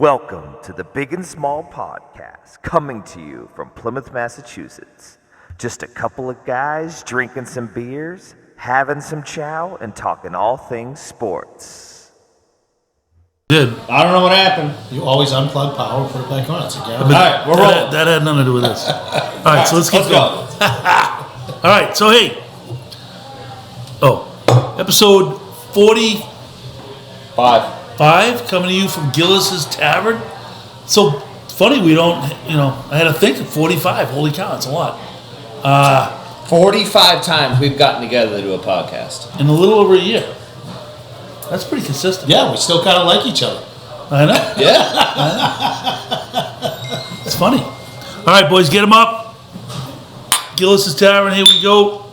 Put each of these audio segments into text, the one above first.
Welcome to the Big and Small Podcast, coming to you from Plymouth, Massachusetts. Just a couple of guys drinking some beers, having some chow, and talking all things sports. Did. I don't know what happened. You always unplug power and put it back on. It's a guarantee. All right, we're rolling. That had nothing to do with this. All right, so let's get going. All right, so hey. Episode 45 coming to you from Gillis's Tavern. So funny we don't, I had to think of 45. Holy cow, it's a lot. 45 times we've gotten together to do a podcast. In a little over a year. That's pretty consistent. Yeah, we still kind of like each other. I know. Yeah. It's funny. All right, boys, get them up. Gillis's Tavern, here we go.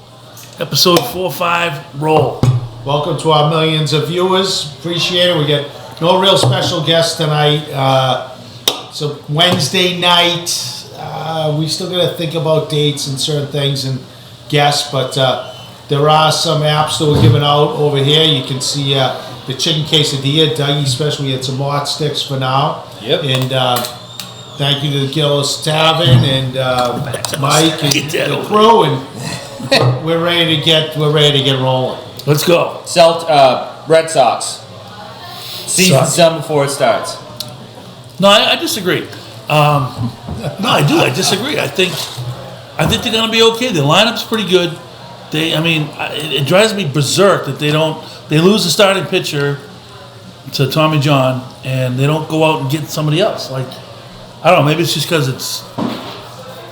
Episode 45, roll. Welcome to our millions of viewers. Appreciate it. We get no real special guests tonight. So Wednesday night, we still got to think about dates and certain things and guests, but there are some apps that we're giving out over here. You can see the chicken quesadilla. Dougie especially had some hot sticks for now. Yep. And thank you to the Gillis Tavern and Mike and the crew, and we're ready to get rolling. Let's go. Red Sox. Season's done before it starts. No, I disagree. I disagree. I think they're going to be okay. The lineup's pretty good. It drives me berserk that they lose the starting pitcher to Tommy John and they don't go out and get somebody else. Like, I don't know, maybe it's just because it's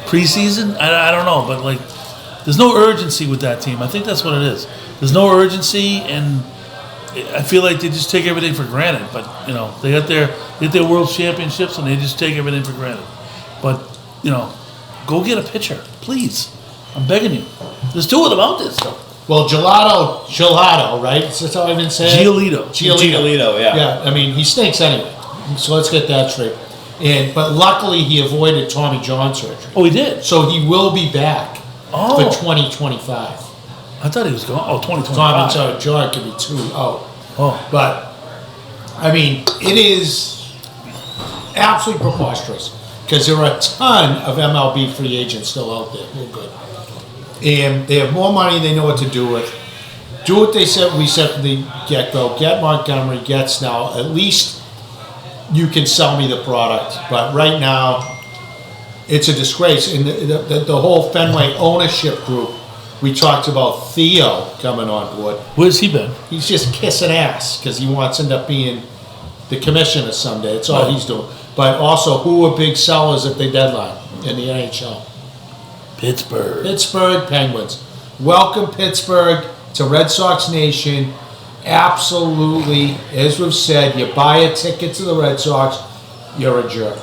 preseason. I don't know, but like, there's no urgency with that team. I think that's what it is. There's no urgency, and I feel like they just take everything for granted. But they got their world championships, and they just take everything for granted. But go get a pitcher, please. I'm begging you. There's two of them out there still. Well, Gelato, right? That's how I've been saying. Giolito, yeah. Yeah, I mean, he stinks anyway. So let's get that straight. But luckily, he avoided Tommy John surgery. Oh, he did? So he will be back for 2025. I thought he was going. 2025. Tommy John could be too out. Oh. But, I mean, it is absolutely preposterous because there are a ton of MLB free agents still out there. Real good. And they have more money they know what to do with. Do what we said from the get-go. Get Montgomery, get Snell. At least you can sell me the product. But right now, it's a disgrace. And the whole Fenway ownership group, we talked about Theo coming on board. Where's he been? He's just kissing ass because he wants to end up being the commissioner someday. That's all he's doing. But also, who are big sellers at the deadline in the NHL? Pittsburgh Penguins. Welcome, Pittsburgh, to Red Sox Nation. Absolutely, as we've said, you buy a ticket to the Red Sox, you're a jerk.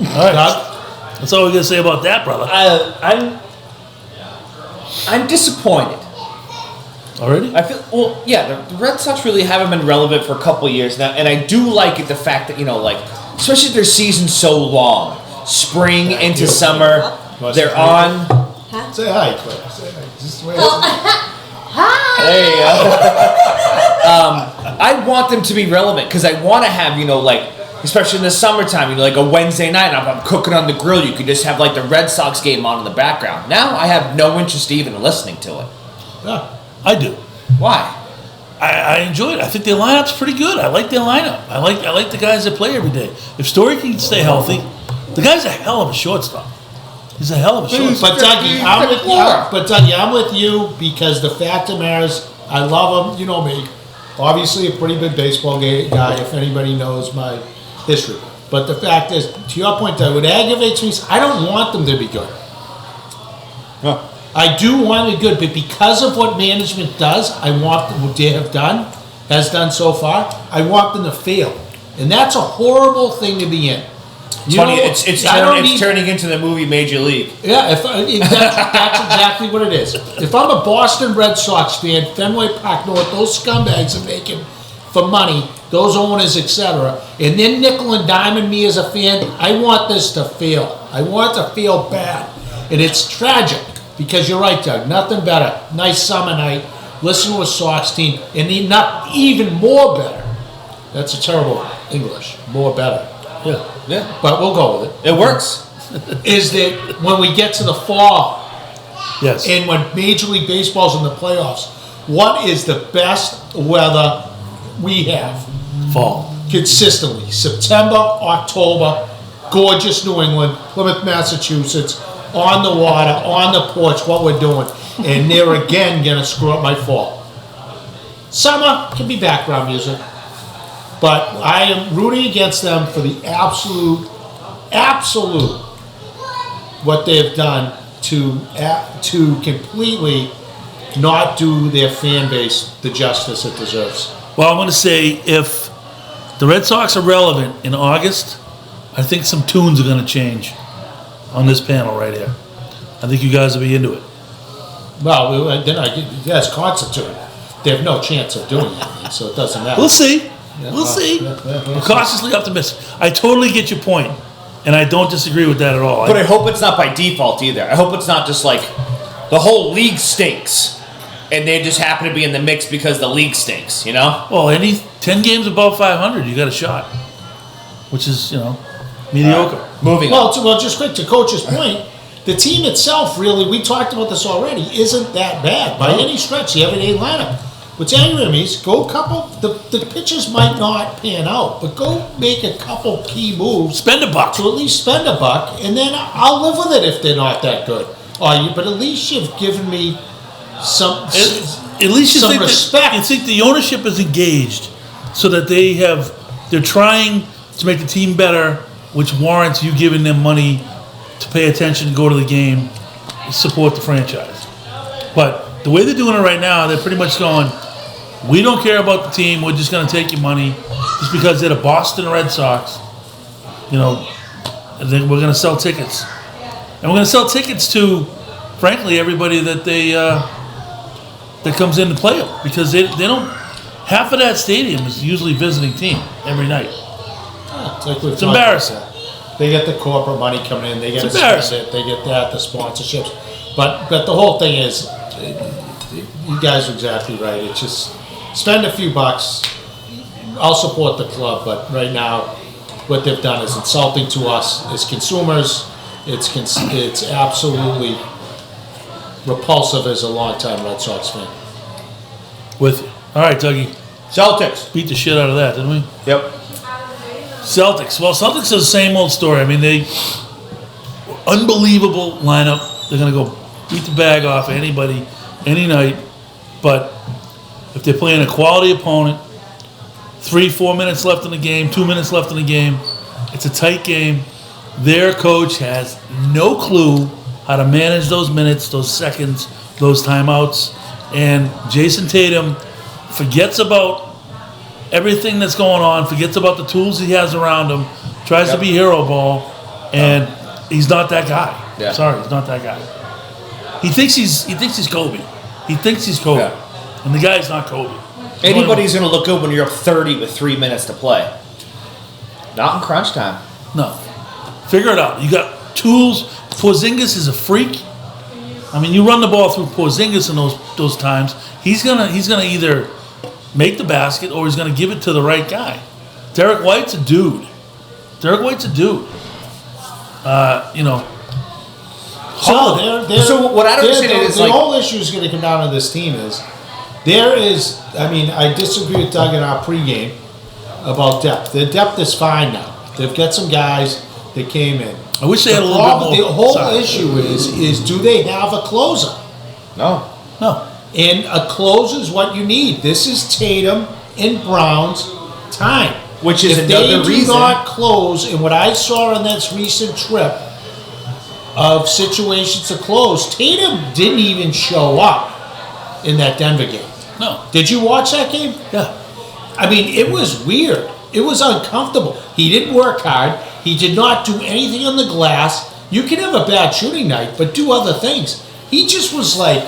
All right. Doug? That's all we're going to say about that, brother. I'm disappointed. Already? I feel the Red Sox really haven't been relevant for a couple of years now, and I do like it the fact that especially their season's so long, spring into summer, they're on. Huh? Say hi, Claire. Say hi. Just wait. Hi. There you go. I want them to be relevant because I want to have especially in the summertime, like a Wednesday night, I'm cooking on the grill. You could just have the Red Sox game on in the background. Now I have no interest even listening to it. Yeah, I do. Why? I enjoy it. I think their lineup's pretty good. I like their lineup. I like the guys that play every day. If Story can stay healthy, the guy's a hell of a shortstop. He's a hell of a shortstop. But Dougie, I'm with you because the fact of the matter is, I love him. You know me. Obviously, a pretty big baseball guy. If anybody knows my history. But the fact is, to your point, that what aggravates me is I don't want them to be good. Huh. I do want to be good, but because of what management does, I want them, what they has done so far, I want them to fail. And that's a horrible thing to be in. It's turning into the movie Major League. Yeah, that's exactly what it is. If I'm a Boston Red Sox fan, Fenway Park, know what those scumbags are making for money, those owners, etc., and then nickel and diming me as a fan, I want this to fail. I want it to feel bad. And it's tragic, because you're right, Doug, nothing better. Nice summer night, listen to a Sox team, and not even more better That's a terrible English. More better. Yeah. But we'll go with it. It works. Is that when we get to the fall Yes. and when Major League Baseball's in the playoffs, what is the best weather we have Fall. consistently? September, October, gorgeous New England, Plymouth, Massachusetts, on the water, on the porch, what we're doing. And they're again going to screw up my fall. Summer can be background music. But I am rooting against them for the absolute, what they've done to completely not do their fan base the justice it deserves. Well, I'm going to say if the Red Sox are relevant in August, I think some tunes are going to change on this panel right here. I think you guys will be into it. Well, that's constituted. They have no chance of doing anything, so it doesn't matter. We'll see. We'll see. I'm cautiously optimistic. I totally get your point, and I don't disagree with that at all. But I hope it's not by default either. I hope it's not just like the whole league stinks, and they just happen to be in the mix because the league stinks, you know? Well, any 10 games above 500, you got a shot, which is, mediocre. Moving on. Well, just quick to Coach's point, the team itself really, we talked about this already, isn't that bad by any stretch, the everyday lineup. What's angering me is go the pitchers might not pan out, but go make a couple key moves. Spend $1. To at least spend $1, and then I'll live with it if they're not that good. But at least you've given me some At least you some think respect. You think the ownership is engaged, so that they're trying to make the team better, which warrants you giving them money to pay attention, go to the game, support the franchise. But the way they're doing it right now, they're pretty much going, we don't care about the team, we're just going to take your money just because they're the Boston Red Sox, and then we're going to sell tickets. And we're going to sell tickets to, frankly, everybody that that comes in to play them, because they don't, half of that stadium is usually visiting team every night. It's embarrassing. They get the corporate money coming in. They get to spend it. They get that, the sponsorships. But the whole thing is, you guys are exactly right. It's just spend a few bucks. I'll support the club, but right now, what they've done is insulting to us as consumers. It's absolutely repulsive as a longtime Red Sox fan. With you. All right, Dougie. Celtics. Beat the shit out of that, didn't we? Yep. Celtics. Well, Celtics is the same old story. I mean, unbelievable lineup. They're going to go beat the bag off of anybody, any night. But if they're playing a quality opponent, 3-4 minutes left in the game, 2 minutes left in the game, it's a tight game. Their coach has no clue how to manage those minutes, those seconds, those timeouts. And Jason Tatum forgets about everything that's going on, forgets about the tools he has around him, tries to be hero ball, and he's not that guy. Yeah. Sorry, he's not that guy. He thinks he's Kobe. He thinks he's Kobe. Yeah. And the guy's not Kobe. Anybody's going to look good when you're up 30 with 3 minutes to play. Not in crunch time. No. Figure it out. You got tools. Porzingis is a freak. I mean, you run the ball through Porzingis in those times, he's gonna either make the basket or he's gonna give it to the right guy. Derek White's a dude. So what I don't understand is the whole issue is going to come down to this team is I disagree with Doug in our pregame about depth. The depth is fine now. They've got some guys that came in. I wish they had a little bit more. The whole issue is do they have a closer? No. And a closer is what you need. This is Tatum and Brown's time. Which is if another they reason. do not close, and what I saw on this recent trip of situations to close, Tatum didn't even show up in that Denver game. No. Did you watch that game? Yeah. I mean, it was weird. It was uncomfortable. He didn't work hard. He did not do anything on the glass. You can have a bad shooting night, but do other things. He just was like,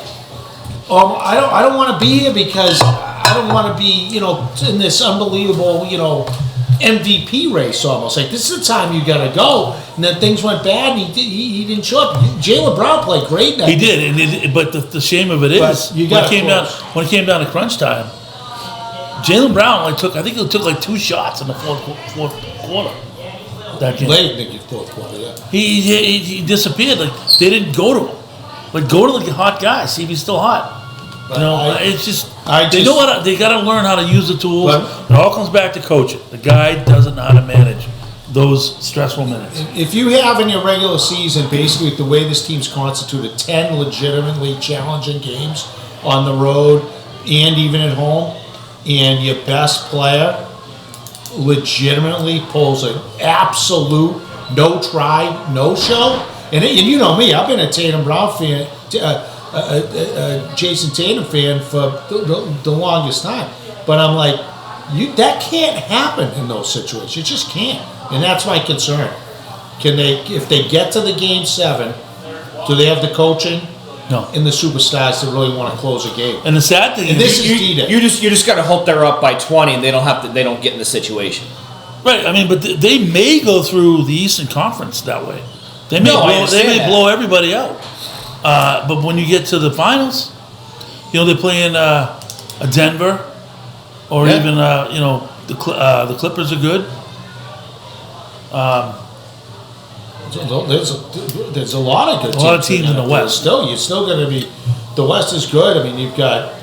I don't want to be here because I don't want to be, in this unbelievable, MVP race almost. Like, this is the time you got to go. And then things went bad and he didn't show up. Jaylen Brown played great that He did, but the shame of it is, you when it gotta came down to crunch time, Jaylen Brown I think he took like 2 shots in the fourth quarter. That game. Late in the fourth quarter, yeah. He disappeared. Like they didn't go to him. Like go to a hot guy, see if he's still hot. It's just they know how to, they got to learn how to use the tools. It all comes back to coaching. The guy doesn't know how to manage those stressful minutes. If you have in your regular season, basically the way this team's constituted, 10 legitimately challenging games on the road and even at home, and your best player legitimately pulls an absolute no try, no show. And you know me, I've been a Tatum Brown fan, Jason Tatum fan for the longest time. But I'm like, that can't happen in those situations. You just can't. And that's my concern. If they get to the game 7, do they have the coaching? No. And the superstars that really want to close a game? And the sad thing and is, you just got to hope they're up by 20 and they don't get in the situation. Right. I mean, but they may go through the Eastern Conference that way. They may blow everybody out. But when you get to the finals, they're playing a Denver, or even the Clippers are good. There's a lot of good teams. A lot of teams in the West. You're still going to be. The West is good. I mean, you've got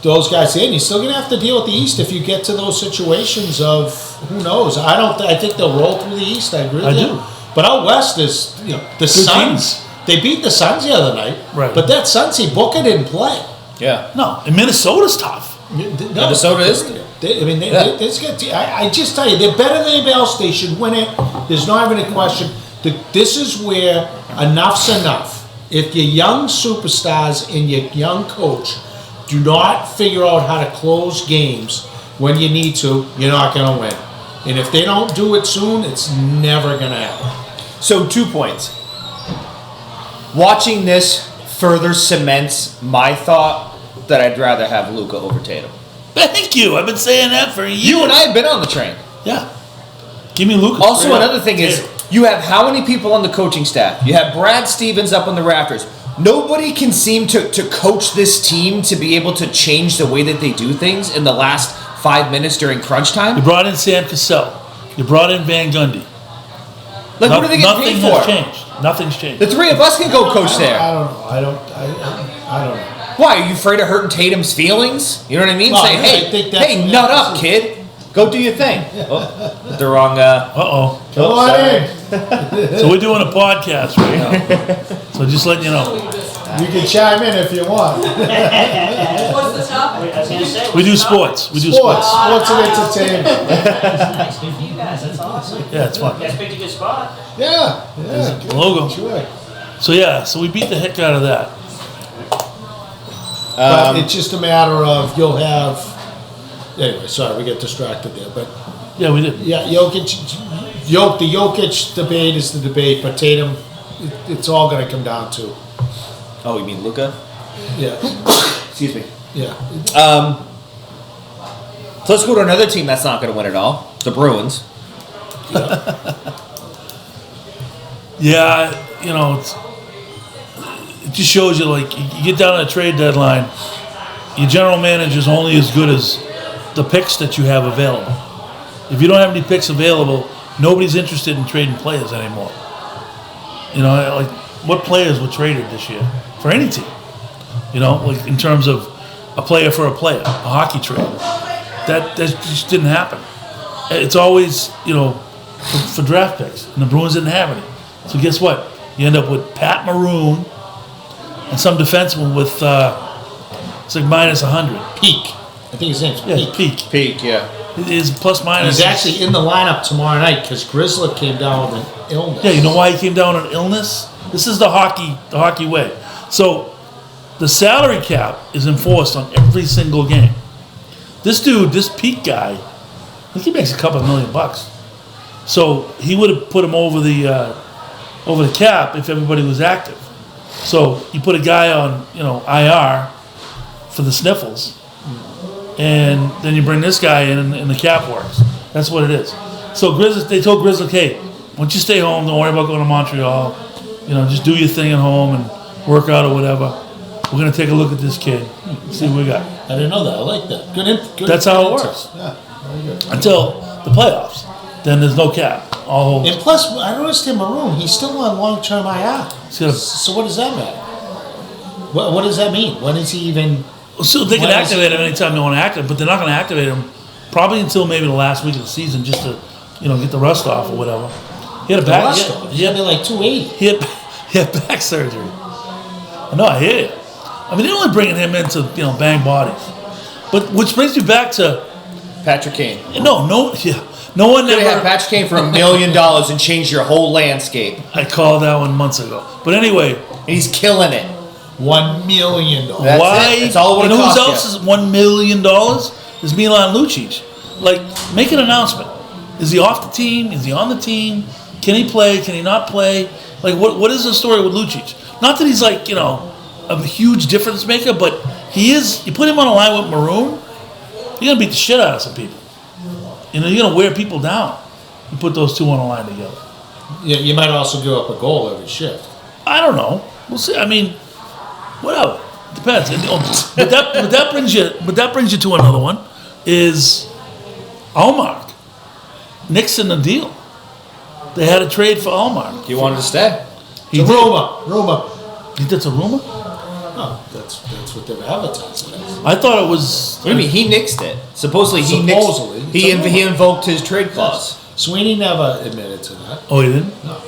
those guys in. You're still going to have to deal with the East if you get to those situations of who knows. I think they'll roll through the East. I agree with you. But out West is the Suns. They beat the Suns the other night. Right. But that Suns, Booker didn't play. Yeah. No, and Minnesota's tough. Minnesota is. I just tell you, they're better than anybody else. They should win it. There's not even a question. This is where enough's enough. If your young superstars and your young coach do not figure out how to close games when you need to, you're not going to win. And if they don't do it soon, it's never going to happen. So 2 points. Watching this further cements my thought that I'd rather have Luka over Tatum. Thank you. I've been saying that for years. You and I have been on the train. Yeah. Give me Luka. Also, another thing is, you have how many people on the coaching staff? You have Brad Stevens up on the rafters. Nobody can seem to coach this team to be able to change the way that they do things in the last 5 minutes during crunch time. You brought in Sam Cassell. You brought in Van Gundy. Like, what are they getting paid for? Nothing has changed. Nothing's changed. The 3 of us can go coach there. I don't know. Why? Are you afraid of hurting Tatum's feelings? You know what I mean? No, Say, hey, nut up, kid. Go do your thing. Oh, the wrong. Uh-oh. Come on in. So we're doing a podcast right now. So just letting you know. You can chime in if you want. What's the topic? We do sports. We do Sports and entertainment. Nice, good for you guys. That's awesome. Yeah, it's fun. You guys picked a good spot. Yeah. The logo. Sure. So we beat the heck out of that. But it's just a matter of you'll have. Anyway, sorry, we get distracted there, but Yeah, we did. yeah, the Jokic debate is the debate, but Tatum, it's all going to come down to. Oh, you mean Luka? Yeah. Excuse me. Yeah. So let's go to another team that's not going to win at all. The Bruins. Yeah, it just shows you, like, you get down to the trade deadline, your general manager's only as good as the picks that you have available. If you don't have any picks available, nobody's interested in trading players anymore. Like, what players were traded this year for any team? Like in terms of a player for a player, a hockey trade. That just didn't happen. It's always, for draft picks, and the Bruins didn't have any. So guess what? You end up with Pat Maroon and some defenseman with it's like minus 100. Peak. I think his name's Peak. Peak, yeah. It is plus minus. He's actually in the lineup tomorrow night because Grizzly came down with an illness. Yeah, you know why he came down with an illness? This is the hockey way. So the salary cap is enforced on every single game. This dude, this Peak guy, I think he makes a couple $1 million. So he would have put him over the cap if everybody was active. So you put a guy on, IR for the sniffles, and then you bring this guy in and the cap works. That's what it is. So they told Grizzly, hey, why don't you stay home, don't worry about going to Montreal. Just do your thing at home and work out or whatever. We're going to take a look at this kid, see what we got. I didn't know that. I like that. Good. That's how it intel. works. Yeah, very good. Until the playoffs. Then there's no cap. All And plus, I don't understand Maroon. He's still on long-term IR. So- So what does that matter? What does that mean? When is he even? So they can When is- activate him anytime they want to activate, but they're not going to activate him probably until maybe the last week of the season, just to get the rust off or whatever. He had a back. He's gonna be like 280. He had back surgery. I know. I hear you. I mean, they're only bringing him in to bang bodies. But which brings me back to Patrick Kane. no one Could have had ever. Patrick Kane for $1 million and changed your whole landscape. I called that one months ago. But anyway, And he's killing it. $1 million. That's why? it. That's all it you would've know who cost else you. is $1 million? Is Milan Lucic. Like, make an announcement. Is he off the team? Is he on the team? Can he play? Can he not play? Like, what is the story with Lucic? Not that he's like, a huge difference maker, but he is. You put him on a line with Maroon, you're gonna beat the shit out of some people. You're gonna wear people down. You put those two on a line together. Yeah, you might also give up a goal every shift. I don't know. We'll see. I mean, whatever. Depends. But that brings you to another one. Is Allmark nixing the deal? They had a trade for Allmark. He wanted to stay. He It's a did. rumor. You think that's a rumor? No, that's what they're advertising as. I thought it was. What do you mean? He nixed it. Supposedly he Supposedly. nixed. He invoked his trade clause. Sweeney never admitted to that. Oh, he didn't. No.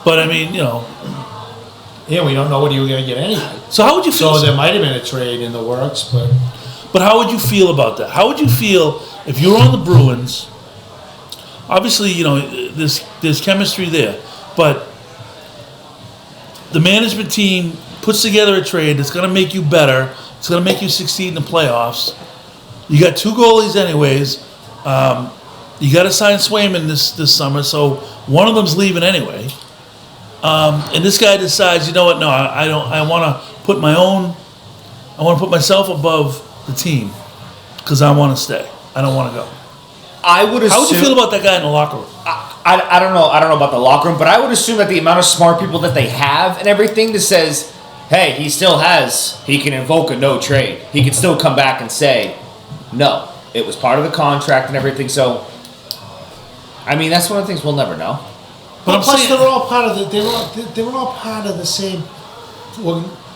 But I mean, Yeah, we don't know what he was going to get anyway. So how would you feel? So there might have been a trade in the works, but How would you feel about that? How would you feel if you were on the Bruins? Obviously, there's chemistry there, but the management team puts together a trade that's going to make you better. It's going to make you succeed in the playoffs. You got two goalies, anyways. You got to sign Swayman this summer, so one of them's leaving anyway. And this guy decides, you know what? No, I don't. I want to put myself above the team because I want to stay. I don't want to go. I would assume. How would you feel about that guy in the locker room? I don't know. I don't know about the locker room, but I would assume that the amount of smart people that they have and everything that says, hey, he can invoke a no trade. He can still come back and say, no, it was part of the contract and everything. So, I mean, that's one of the things we'll never know. But I'm plus saying, they were all part of they were all part of the same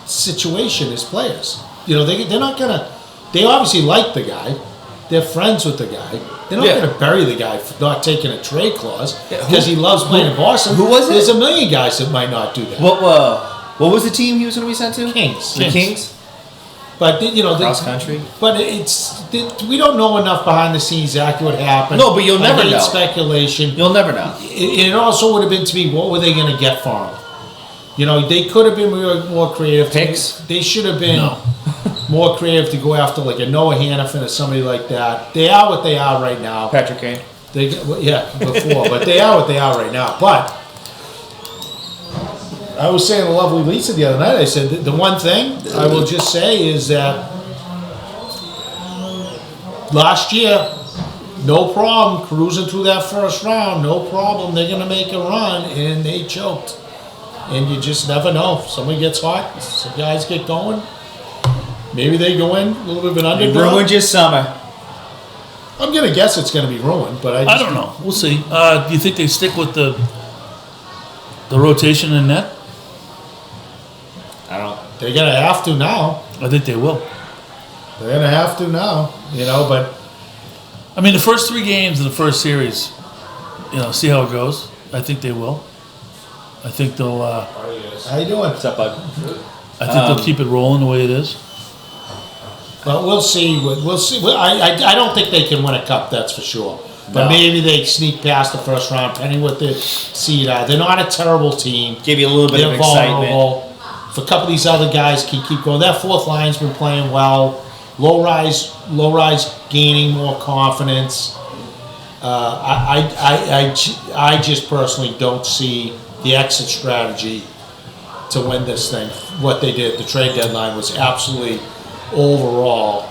situation as players. They're not gonna. They obviously like the guy. They're friends with the guy. They're not going to bury the guy for not taking a trade clause because he loves playing in Boston. Who was it? There's a million guys that might not do that. What was the team he was going to be sent to? Kings. The Kings? But Cross country? But we don't know enough behind the scenes exactly what happened. No, but you'll never know. Speculation. You'll never know. It also would have been to me, what were they going to get for him? They could have been more creative. Picks? They should have been more creative to go after like a Noah Hannafin or somebody like that. They are what they are right now. Patrick Kane. Before, but they are what they are right now. But I was saying to lovely Lisa the other night, I said the one thing I will just say is that last year, no problem, cruising through that first round, no problem, they're going to make a run, and they choked. And you just never know. If somebody gets hot, some guys get going. Maybe they go in, a little bit of an You underdog. ruined your summer. I'm going to guess it's going to be ruined, but I don't know. We'll see. Do you think they stick with the rotation in net? I don't. They're going to have to now. I think they will. They're going to have to now, but I mean, the first 3 games of the first series, see how it goes. I think they will. I think they'll. how you doing? What's up, bud? I think they'll keep it rolling the way it is. Well, we'll see. We'll see. I don't think they can win a cup, that's for sure. But No. maybe they sneak past the first round, depending what the seed are. They're not a terrible team. Give you a little bit They're of excitement. vulnerable. If a couple of these other guys can keep going, that fourth line's been playing well. Low rise gaining more confidence. I just personally don't see the exit strategy to win this thing. What they did at the trade deadline was absolutely, overall,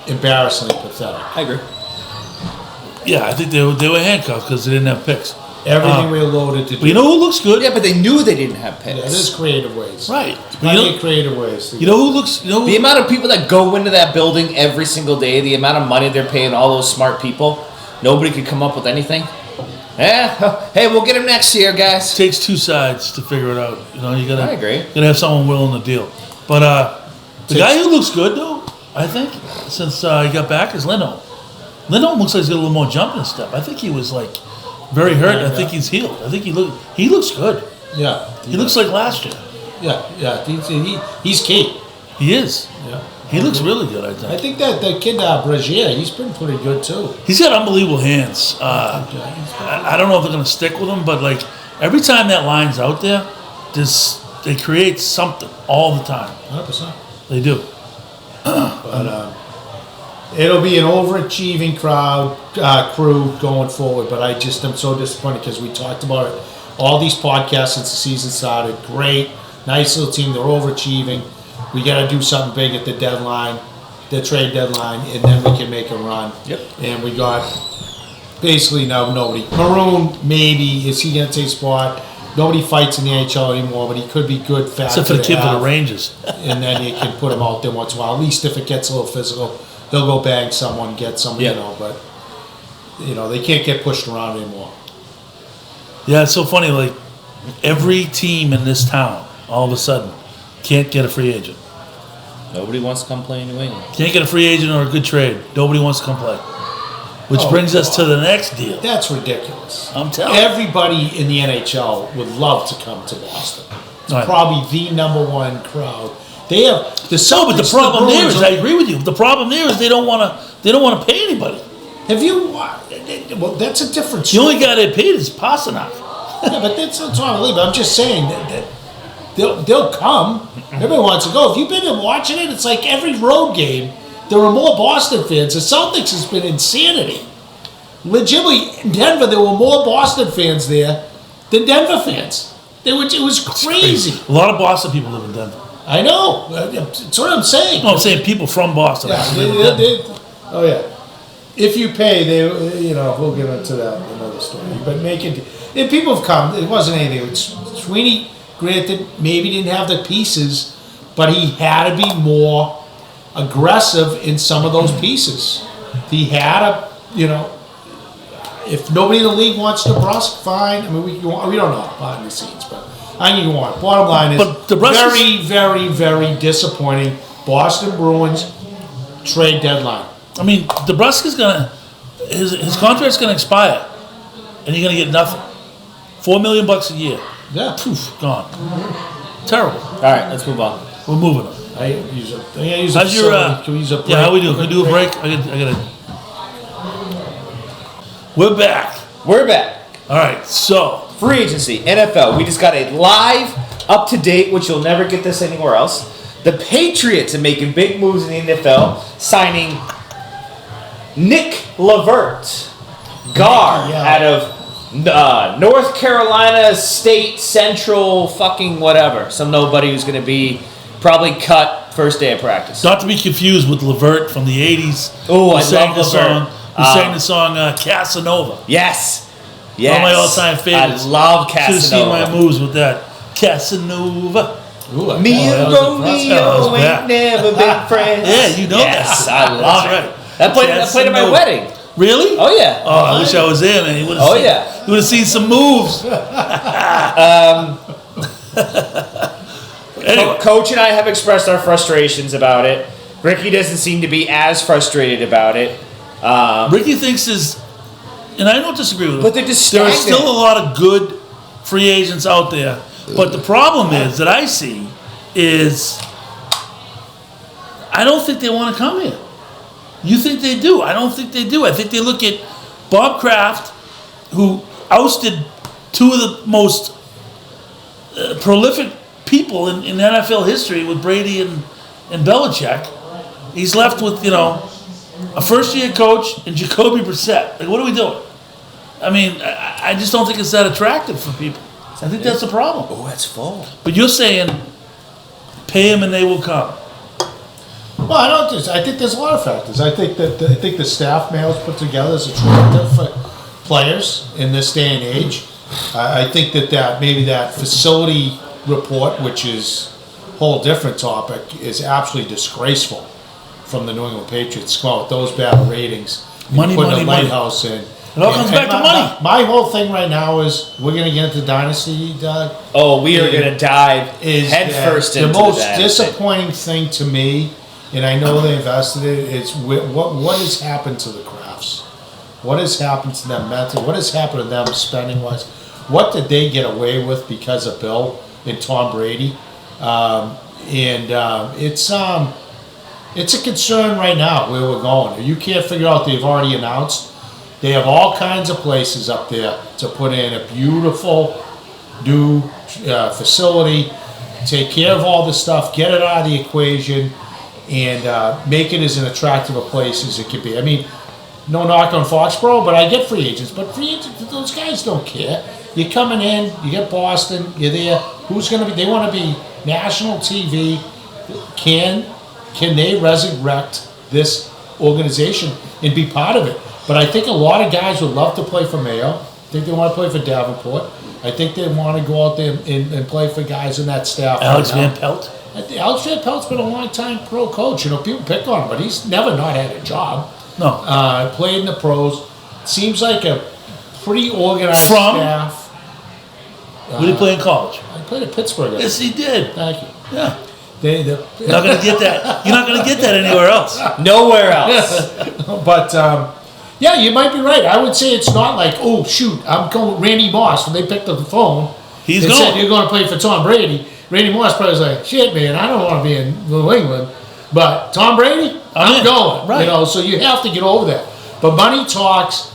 embarrassingly pathetic. I agree. Yeah, I think they were handcuffed because they didn't have picks. Everything we're loaded to do. But you know who looks good? Yeah, but they knew they didn't have Yeah, picks. there's creative ways. Right. Plenty of creative ways. You know who looks? You know The amount of people that go into that building every single day, the amount of money they're paying all those smart people, nobody could come up with anything. Yeah, hey, we'll get him next year, guys. It takes two sides to figure it out. You know, you gotta. I agree. You gotta have someone willing to deal. But the guy who looks good though, I think, since he got back, is Lindholm. Lindholm looks like he's got a little more jump in his step. I think he was like very hurt. I think he's healed. I think he looks good. Yeah. He looks like last year. Yeah. He's key. He is. Yeah. He looks really good. I I think. think that the kid Brazier, he's been pretty good too. He's got unbelievable hands. I don't know if they're going to stick with him, but like every time that line's out there, they create something all the time. 100%. They do. But it'll be an overachieving crew going forward. But I'm so disappointed because we talked about it all these podcasts since the season started. Great, nice little team. They're overachieving. We got to do something big at the deadline, the trade deadline, and then we can make a run. Yep. And we got basically now nobody. Maroon, maybe. Is he going to take a spot? Nobody fights in the NHL anymore, but he could be good factor Except for the to kid for have. the Rangers. And then you can put him out there once in a while. At least if it gets a little physical, he'll go bang someone, get someone, Yeah. you know. But, they can't get pushed around anymore. Yeah, it's so funny. Like every team in this town, all of a sudden, can't get a free agent. Nobody wants to come play in New England. Can't get a free agent or a good trade. Nobody wants to come play. Which Oh, brings us to God. the next deal. That's ridiculous. I'm telling you. Everybody in the NHL would love to come to Boston. It's Right. probably the number one crowd. They have the Celtics. No, but the problem there Bruins is, I agree with you. The problem there is they don't want to pay anybody. Have you? Well, that's a different The story. only guy they paid is Pasternak. Yeah, but that's not wrong with it. But I'm just saying that they'll come. Everybody wants to go. If you've been watching it, it's like every road game, there are more Boston fans. The Celtics has been insanity. Legitimately, in Denver, there were more Boston fans there than Denver fans. It was crazy. A lot of Boston people live in Denver. I know. That's what I'm saying. No, I'm saying people from Boston. Yeah, live in Denver. oh yeah. If you pay, we'll get into that another story. But and people have come. It wasn't anything. Sweeney, granted, maybe didn't have the pieces, but he had to be more aggressive in some of those pieces. He had if nobody in the league wants DeBrusque, fine. I mean, we don't know behind the scenes, but I think you want. Bottom line is But DeBrusque very, very, very disappointing. Boston Bruins trade deadline. I mean, DeBrusque's his contract's gonna expire, and you're gonna get nothing. $4 million a year. Yeah. Poof, gone. Terrible. All right, let's move on. We're moving on. I use a How's your? facility. Can we use a break? Yeah, how we do? Can we do a break? I gotta. We're back. We're back. All right. So Free agency, NFL. We just got a live, up to date, which you'll never get this anywhere else. The Patriots are making big moves in the NFL, signing Nick Levert, guard Yeah. out of North Carolina State Central, fucking whatever. Some nobody who's going to be probably cut first day of practice. not to be confused with Levert from the '80s. Oh, who I sang love the Levert. song. Who sang the song Casanova? Yes. One of my all-time favorites. I love Should have seen my Casanova. moves with that Casanova. Me that and was Romeo bad. ain't never been friends. Yeah, you know yes, that. I love That's it. right. That played at my Casanova. wedding. Really? Oh yeah. Oh, I wish I was there, man. You would have Oh, seen, yeah. You would have seen some moves. Anyway, Coach and I have expressed our frustrations about it. Ricky doesn't seem to be as frustrated about it. Ricky thinks and I don't disagree with him. But they're just there are stagnant. still a lot of good free agents out there. But the problem is that I see is I don't think they want to come here. You think they do? I don't think they do. I think they look at Bob Kraft, who ousted two of the most prolific people in NFL history with Brady and Belichick. He's left with, a first-year coach and Jacoby Brissett. Like, what are we doing? I mean, I just don't think it's that attractive for people. I think that's the problem. Oh, that's full. But you're saying, pay them and they will come. Well, I think there's a lot of factors. I think the staff Mail's put together is attractive players in this day and age. I think that maybe that facility report, which is a whole different topic, is absolutely disgraceful from the New England Patriots. Come out with those bad ratings. Money, putting money, a money. lighthouse in. It all comes back to money. My whole thing right now is we're going to get into Dynasty, Doug. Oh, we are going to dive head first into the most that. disappointing thing to me, and I know they invested it, is what has happened to the Crafts? What has happened to them mentally? What has happened to them spending wise? What did they get away with because of Bill and Tom Brady? It's a concern right now where we're going. You can't figure out, they've already announced. They have all kinds of places up there to put in a beautiful new facility, take care of all this stuff, get it out of the equation, and make it as an attractive a place as it could be. I mean, no knock on Foxborough, but I get free agents. But free agents, those guys don't care. You're coming in, you get Boston, you're there. Who's going to be? They want to be national TV. Can they resurrect this organization and be part of it? But I think a lot of guys would love to play for Mayo. I think they want to play for Davenport. I think they want to go out there and play for guys in that staff. Alex right now. Van Pelt. Alex Van Pelt's been a long-time pro coach. You know, people pick on him, but he's never not had a job. No. Played in the pros. Seems like a pretty organized From? staff. Where did he play in college? I played at Pittsburgh. Yes, he did. Thank you. Yeah. They, You're not going to get that. You're not going to get that anywhere else. Nowhere else. but, yeah, you might be right. I would say it's not like, oh, shoot, I'm going with Randy Moss. When they picked up the phone, He's they going. said, you're going to play for Tom Brady. Randy Moss probably was like, shit, man, I don't want to be in New England. But Tom Brady, I'm in. going. Right. You know, so you have to get over that. But money talks,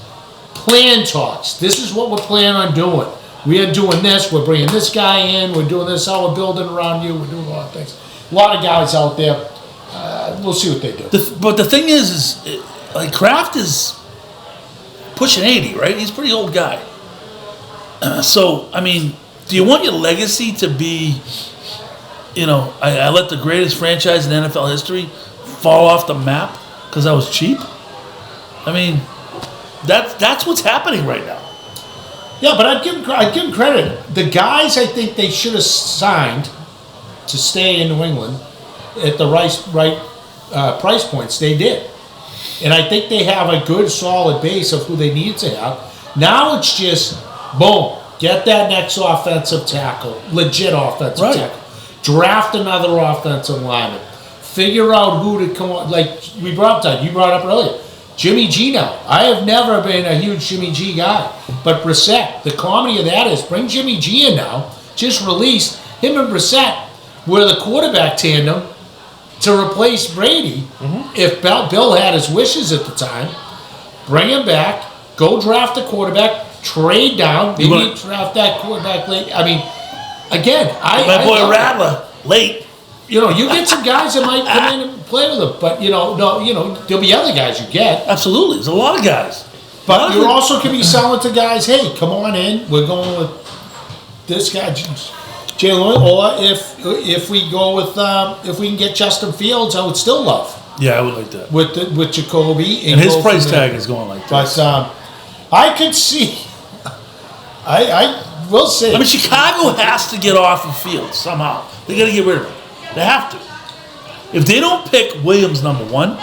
plan talks. This is what we're planning on doing. We are doing this. We're bringing this guy in. We're doing this. How we're building around you. We're doing a lot of things. A lot of guys out there. We'll see what they do. But the thing is like Kraft is pushing 80, right? He's a pretty old guy. So, I mean, do you want your legacy to be, you know, I let the greatest franchise in NFL history fall off the map because I was cheap? I mean, that's what's happening right now. Yeah, but I'd give him credit. The guys I think they should have signed to stay in New England at the right price points, they did. And I think they have a good, solid base of who they need to have. Now it's just, boom, get that next offensive tackle, legit offensive tackle. Draft another offensive lineman. Figure out who to come on. Like you brought up earlier. Jimmy G now. I have never been a huge Jimmy G guy. But Brissett, the comedy of that is bring Jimmy G in now. Just release him and Brissett were the quarterback tandem to replace Brady. Mm-hmm. If Bill had his wishes at the time, bring him back, go draft a quarterback, trade down, maybe draft that quarterback late. I mean, again, my boy Rattler, late. You know, you get some guys that might come in and play with him, but there'll be other guys you get. Absolutely, there's a lot of guys. But you also can be selling to guys, hey, come on in, we're going with this guy, Jalen, or if we go with if we can get Justin Fields, I would still love. Yeah, I would like that. With Jacoby and his price tag is going like this. But I could see. I will say. I mean, Chicago has to get off of Fields somehow. They got to get rid of him. They have to. If they don't pick Williams number one,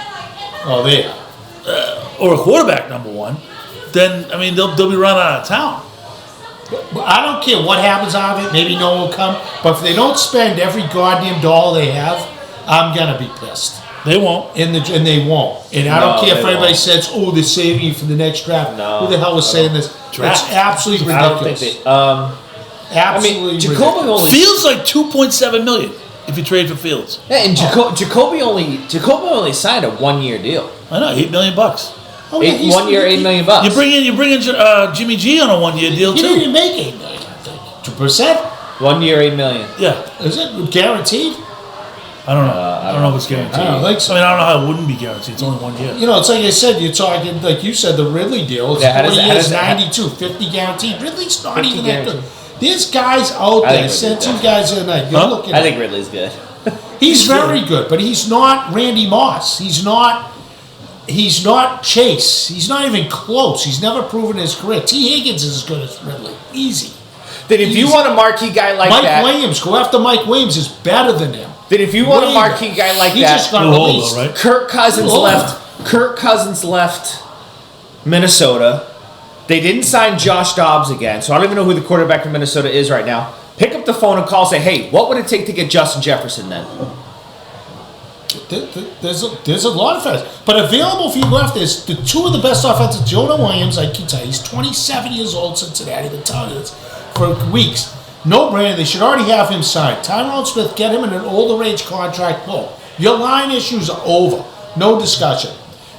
or a quarterback number one, then I mean they'll be run out of town. I don't care what happens out of it. Maybe no one will come. But if they don't spend every goddamn dollar they have, I'm gonna be pissed. They won't. And they won't. And I don't care if anybody says, "Oh, they're saving you for the next draft." No, who the hell is saying this? Draft. It's absolutely ridiculous. I don't think they. Absolutely. Jacoby only Fields like $2.7 million if you trade for Fields. Yeah, and Jacoby only signed a 1-year deal. I know, $8 million. Oh, yeah, 1 year, $8 million. You bring in Jimmy G on a 1-year deal He too. didn't even make $8 million. I think 2%. 1 year, $8 million. Yeah, Is it guaranteed? I don't know. I don't know if it's guaranteed. I don't think so. I mean, I don't know how it wouldn't be guaranteed. It's only 1 year. You know, it's like I said. You're talking like you said the Ridley deal. It's 4 years, 92, 50 guaranteed. Ridley's not even that good. There's guys out there. Sent two guys in there. You're looking. I think Ridley's good. He's very good, but he's not Randy Moss. He's not he's not Chase. He's not even close. He's never proven his career. T. Higgins is as good as Ridley. Easy. Then if you want a marquee guy like Mike that, Williams, go after Mike Williams is better than him. then if you want a marquee guy like He that, just got Little released. older, right? Kirk Cousins Little older. left. Kirk Cousins left Minnesota. They didn't sign Josh Dobbs again, so I don't even know who the quarterback from Minnesota is right now. Pick up the phone and call. Say, hey, what would it take to get Justin Jefferson then? There's a lot of factors. But available for you left is the two of the best offensive. Jonah Williams, I can tell you, he's 27 years old, Cincinnati. Been telling you this for weeks. No brainer. They should already have him signed. Tyrone Smith, get him in an older age contract. Boom. Your line issues are over. No discussion.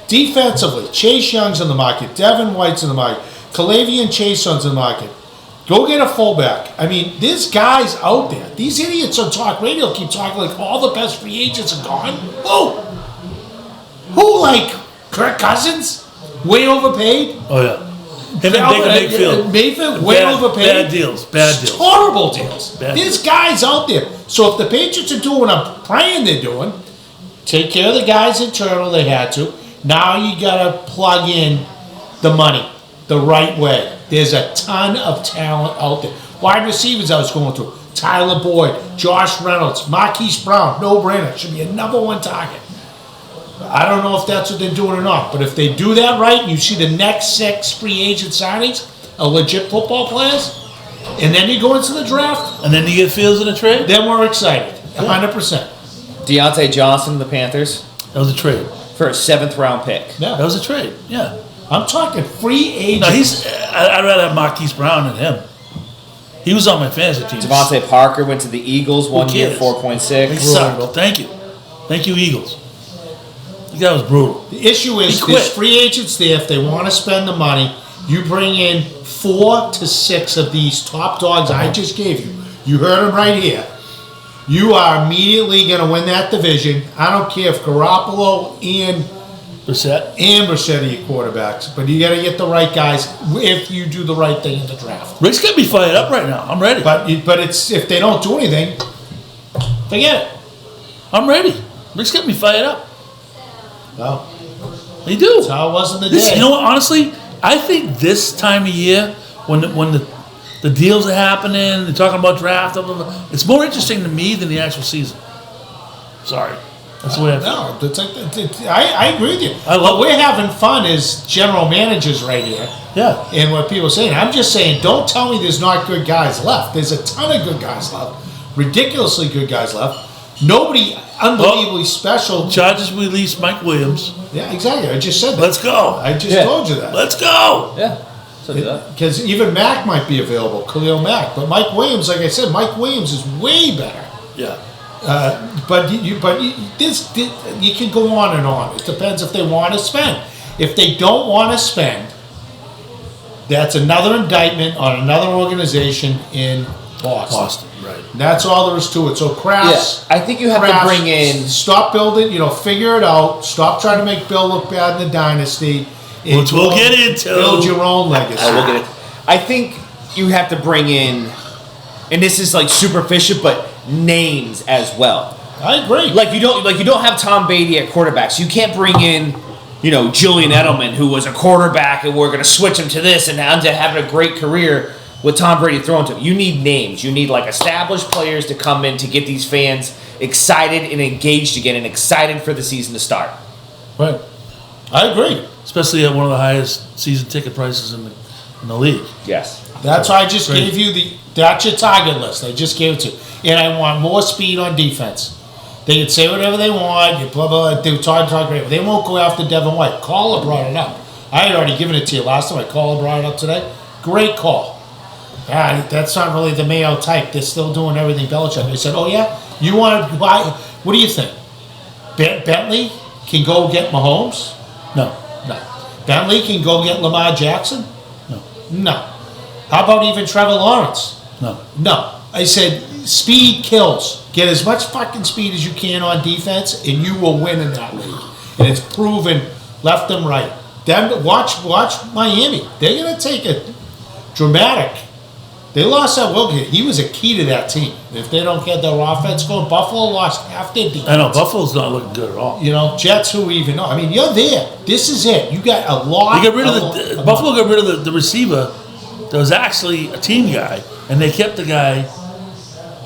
Defensively, Chase Young's in the market. Devin White's in the market. Calavian Chaseon's in the market. Go get a fullback. I mean, there's guys out there. These idiots on talk radio keep talking like all the best free agents are gone. Who like Kirk Cousins? Way overpaid? Oh, yeah. Him and Baker Mayfield. Mayfield, way Bad- overpaid. bad deals, bad deals. Horrible deals. Bad There's guys out there. So if the Patriots are doing what I'm praying they're doing, take care of the guys internal they had to. Now you gotta plug in the money the right way. There's a ton of talent out there. Wide receivers I was going through. Tyler Boyd, Josh Reynolds, Marquise Brown, no brainer. Should be a number one target. I don't know if that's what they're doing or not, but if they do that right, and you see the next 6 free agent signings are legit football players, and then you go into the draft, And then you get Fields in a trade? then we're excited. 100%. Deontay Johnson, the Panthers, That was a trade. for a 7th round pick. That Yeah. was a trade, yeah. I'm talking free agents. No, I'd rather have Marquise Brown than him. He was on my fantasy team. Devontae Parker went to the Eagles, 1 year, cares? 4.6. He sucked. Thank you. Thank you, Eagles. The guy was brutal. The issue is He quit. there's free agents there. If they want to spend the money, you bring in 4 to 6 of these top dogs I just gave you. You heard them right here. You are immediately going to win that division. I don't care if Garoppolo and Brissett. Brissett are your quarterbacks, but you got to get the right guys if you do the right thing in the draft. Rick's got me fired up right now. I'm ready. But it's if they don't do anything, forget it. I'm ready. Rick's got me fired up. Well, They do. that's how it was in the This, day. you know what? Honestly, I think this time of year, when the deals are happening, they're talking about draft, blah, blah, blah, it's more interesting to me than the actual season. Sorry, that's the way I feel. No, I agree with you. I love What we're having fun as general managers right here. Yeah, And what people are saying, I'm just saying, don't tell me there's not good guys left. There's a ton of good guys left, ridiculously good guys left. Nobody unbelievably special. Chargers released Mike Williams. Yeah, exactly. I just said that. Let's go. I just Yeah. told you that. Let's go. Yeah. So do that. Because even Mack might be available, Khalil Mack. But Mike Williams, like I said, Mike Williams is way better. Yeah. But you can go on and on. It depends if they want to spend. If they don't want to spend, that's another indictment on another organization in Boston. Boston, right. And that's all there is to it. So Kraft's, Yeah, I think you have to bring in. stop building, figure it out. Stop trying to make Bill look bad in the dynasty. and Which we'll get into. Build your own legacy. Look at it. I think you have to bring in, and this is like superficial, but names as well. I agree. Like you don't have Tom Beatty at quarterback, so you can't bring in, Julian Edelman, who was a quarterback, and we're going to switch him to this, and now to having a great career with Tom Brady thrown to him. You need names. You need like established players to come in to get these fans excited and engaged again, and excited for the season to start. Right. I agree. Especially at one of the highest season ticket prices in the league. Yes. That's why I just Great. gave you that's your target list. I just gave it to you. And I want more speed on defense. They can say whatever they want, you blah, blah, blah, they talk great. They won't go after Devin White. Caller brought it up. I had already given it to you last time. Caller brought it up today. Great call. That's not really the Mayo type. They're still doing everything Belichick. They said, oh yeah? You want to buy, what do you think? Bentley can go get Mahomes? No. No. Bentley can go get Lamar Jackson? No. No. How about even Trevor Lawrence? No. No. I said speed kills. Get as much fucking speed as you can on defense, and you will win in that league. And it's proven left and right. Then watch Miami. They're going to take a dramatic They lost that Wilkins. He was a key to that team. If they don't get their offense going, Buffalo lost half their defense. I know Buffalo's not looking good at all. You know, Jets, who even know? I mean, you're there. This is it. You got a lot. They got rid of Buffalo got rid of the receiver that was actually a team guy, and they kept the guy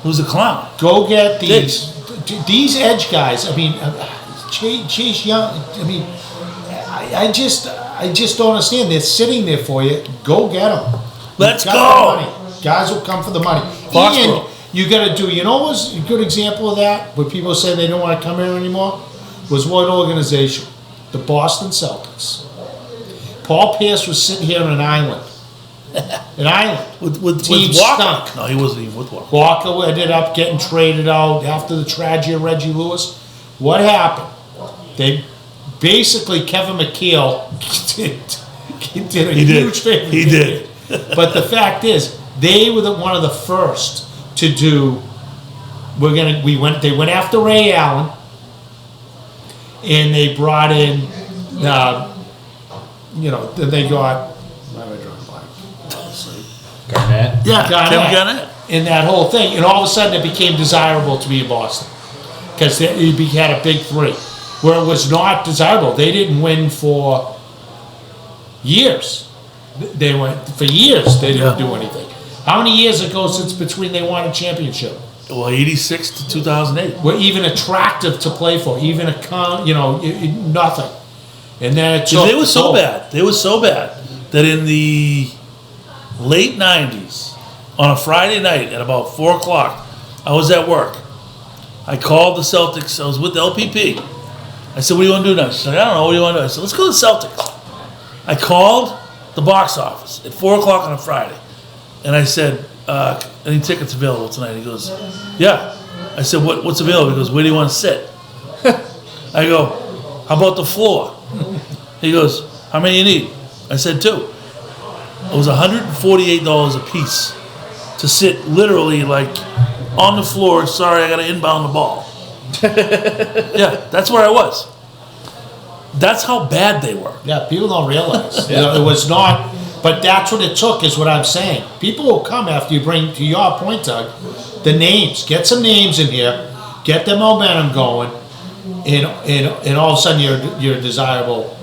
who was a clown. Go get these edge guys. I mean, Chase Young. I mean, I just don't understand. They're sitting there for you. Go get them. Let's Got go. the money. Guys will come for the money. Foxborough. And you got to do. You know, what was a good example of that? Where people say they don't want to come here anymore. Was one organization, the Boston Celtics. Paul Pierce was sitting here on an island. An island. With Team Walker. stunk. No, he wasn't even with Walker. Walker ended up getting traded out after the tragedy of Reggie Lewis. What happened? They basically, Kevin McHale did a huge favor. He did. But the fact is, they were one of the first to do. They went after Ray Allen, and they brought in, they got. Why am I drawing blank? Garnett. Yeah, Kevin Garnett. In that whole thing, and all of a sudden it became desirable to be in Boston because he had a big three, where it was not desirable. They didn't win for years. They went for years. They didn't do anything. How many years ago since between they won a championship? Well, 86 to 2008. Were even attractive to play for, even nothing. And then it took. They were so bad. They were so bad that in the late 90s, on a Friday night at about 4 o'clock, I was at work. I called the Celtics. I was with the LPP. I said, "What do you want to do next?" She's like, "I don't know. What do you want to do?" I said, "Let's go to the Celtics." I called the box office at 4 o'clock on a Friday, and I said, "Any tickets available tonight?" He goes, "Yeah." I said, "What's available?" He goes, "Where do you want to sit?" I go, "How about the floor?" He goes, "How many you need?" I said, 2. It was $148 a piece to sit literally like on the floor. Sorry, I got to inbound the ball. Yeah, that's where I was. That's how bad they were. Yeah, people don't realize. It was not, but that's what it took, is what I'm saying. People will come after you bring, to your point, Doug, the names. Get some names in here, get the momentum going, and all of a sudden you're a desirable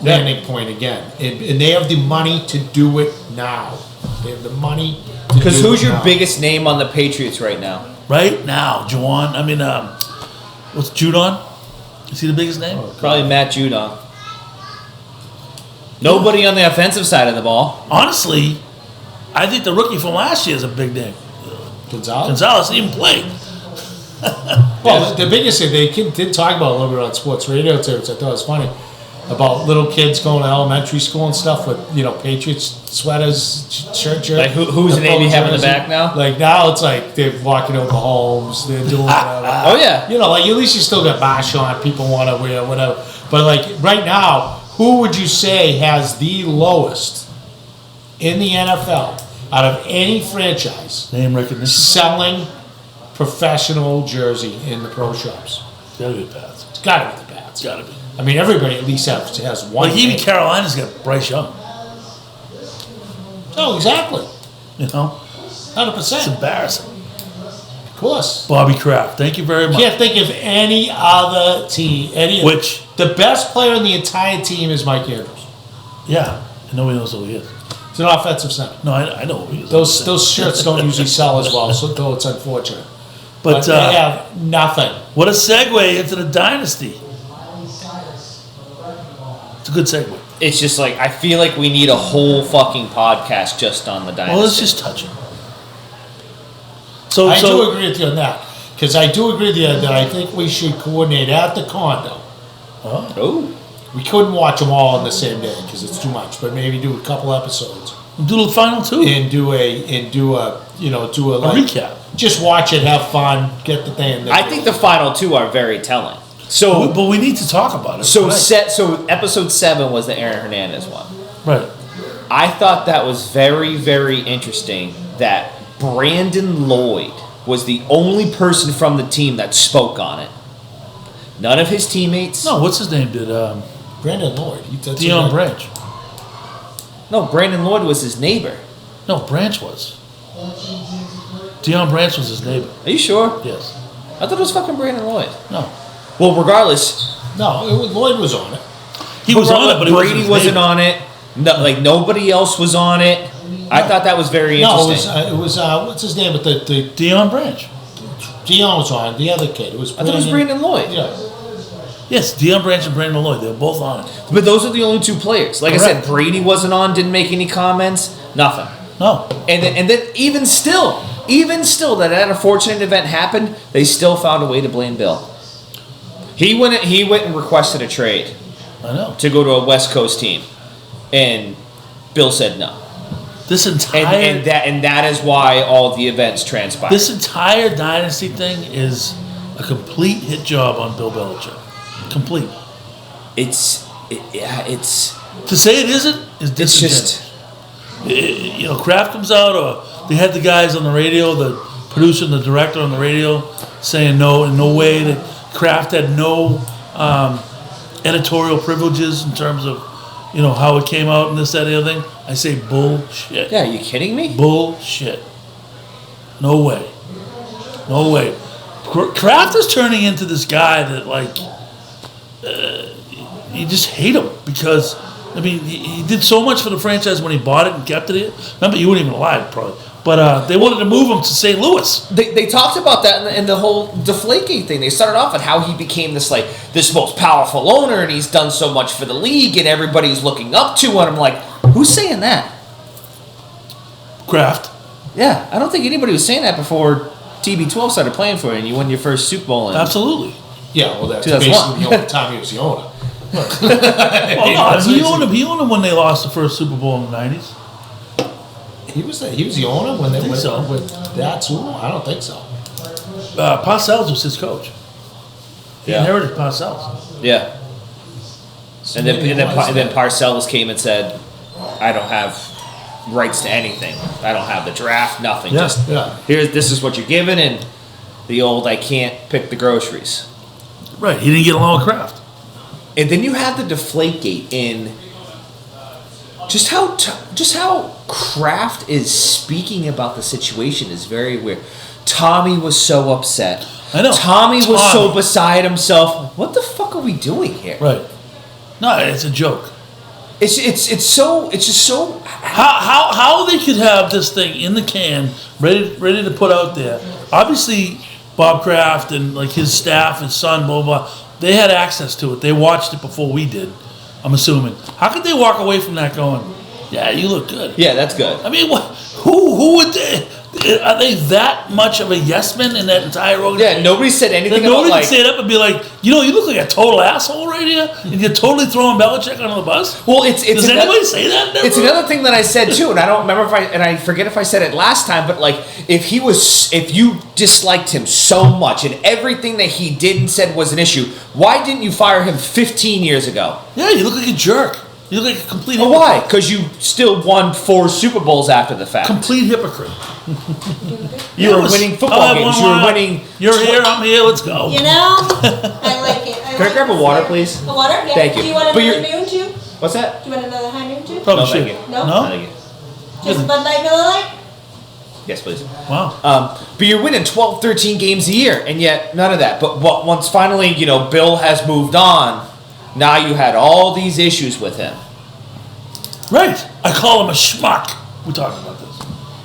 landing point again. And they have the money to do it now. They have the money to do it. Because who's your now. biggest name on the Patriots right now? Right now, Juwan. I mean, what's Judon? Is he the biggest name? Probably Matt Judon. Nobody on the offensive side of the ball. Honestly, I think the rookie from last year is a big name. Gonzalez didn't even play. Well, the biggest thing they did talk about a little bit on sports radio too, which I thought was funny, about little kids going to elementary school and stuff with Patriots sweaters, shirt. Like who's the name you have in the back now? Like now it's like they're walking over homes, they're doing whatever. Oh yeah. Like at least you still got Bosch on. People want to wear whatever. But like right now, who would you say has the lowest in the NFL out of any franchise Name recognition. selling professional jersey in the pro shops? It's gotta be the Pats. It's got to be the Pats. It's gotta be. I mean, everybody at least has one. Like even name. Carolina's got Bryce Young. Oh, exactly. 100%. It's 100%. embarrassing. Of course. Bobby Kraft. Thank you very much. Can't think of any other team. The best player on the entire team is Mike Andrews. Yeah. And nobody knows who he is. He's an offensive center. No, I know who he is. Those shirts don't usually sell as well, so though it's unfortunate. But They have nothing. what a segue into the dynasty. It's a good segue. It's just like I feel like we need a whole fucking podcast just on the dynasty. Well, let's just touch it. So I do agree with you on that. Because I do agree with you that I think we should coordinate at the condo. Oh. We couldn't watch them all on the same day because it's too much, but maybe do a couple episodes. do the final two. And do a recap. Just watch it, have fun, get the thing. I think the final 2 are very telling. So, but we need to talk about it. So episode 7 was the Aaron Hernandez one. Right. I thought that was very, very interesting that Brandon Lloyd was the only person from the team that spoke on it. None of his teammates. No, what's his name? Did Brandon Lloyd? Dion Branch? No, Brandon Lloyd was his neighbor. No, Branch was. Deion Branch was his neighbor. Are you sure? Yes. I thought it was fucking Brandon Lloyd. No. Well, regardless, No, Lloyd was on it. He was on it, but Brady wasn't on it. No, like nobody else was on it. I thought that was very No, interesting. it was what's his name? But the Deion Branch. Dion was on it. The other kid. It was. I thought it was Brandon Lloyd. Yeah. Yes, Deion Branch and Brandon Lloyd. They were both on it. But those are the only two players. Like I Correct. said, Brady wasn't on, didn't make any comments, nothing. No. And then even still, that unfortunate event happened, they still found a way to blame Bill. He went and requested a trade I know. to go to a West Coast team, and Bill said no. This entire And that is why all the events transpired. this entire dynasty thing is a complete hit job on Bill Belichick. Complete. It's To say it isn't is it's disingenuous. just Kraft comes out, or they had the guys on the radio, the producer and the director on the radio, saying no, in no way that Kraft had no editorial privileges in terms of, how it came out and this, that, the other thing. I say bullshit. yeah. Are you kidding me? Bullshit. No way. No way. Kraft is turning into this guy that, you just hate him because, he did so much for the franchise when he bought it and kept it. Remember, you weren't even alive, probably. But they wanted to move him to St. Louis. They talked about that in the whole Deflategate thing. They started off at how he became this most powerful owner, and he's done so much for the league, and everybody's looking up to him. I'm like, who's saying that? Kraft. Yeah, I don't think anybody was saying that before TB12 started playing for you, and you won your first Super Bowl. Absolutely. Yeah. Well, that's 2001. basically the only time he was the owner. Well, no, he owned him when they lost the first Super Bowl in the 90s. He was the owner when they think went so. with that too. I don't think so. Parcells was his coach. He Yeah. inherited Parcells. Yeah. So And then, maybe and, it then, was and then that. Parcells came and said, I don't have rights to anything. I don't have the draft, nothing. Yeah. Just this is what you're given, and the old I can't pick the groceries. Right. He didn't get along with Kraft. And then you have the Deflategate in just how Kraft is speaking about the situation is very weird. Tommy was so upset. I know. Tommy was so Tommy. beside himself. What the fuck are we doing here? Right. No, it's a joke. It's just so How they could have this thing in the can, ready to put out there. Obviously, Bob Kraft and his staff, his son, blah blah. They had access to it. They watched it before we did. I'm assuming. How could they walk away from that going, yeah, you look good? Yeah, that's good. I mean, who would they? Are they that much of a yes man in that entire organization? Yeah, nobody said anything That nobody about can stand up and be like, you look like a total asshole right here, and you're totally throwing Belichick under the bus. Well, it's Does anybody say that? Never? It's another thing that I said too, and I don't remember I forget if I said it last time, but if you disliked him so much and everything that he did and said was an issue, why didn't you fire him 15 years ago? Yeah, you look like a jerk. You look like a complete Well, hypocrite. why? Because you still won 4 Super Bowls after the fact. Complete hypocrite. You were winning football games. You were winning. You're here, I'm here, let's go. I like it. Can I grab a water, please? A water? Yeah. Thank you. Do you want But another you're- noon too? What's that? Do you want another high noon too? Probably No, thank should. you. No? No, thank you. Just Bud Light, Miller Light? Yes, please. Wow. But you're winning 12, 13 games a year, and yet none of that. But once finally, Bill has moved on, now you had all these issues with him. Right. I call him a schmuck. We talked about this.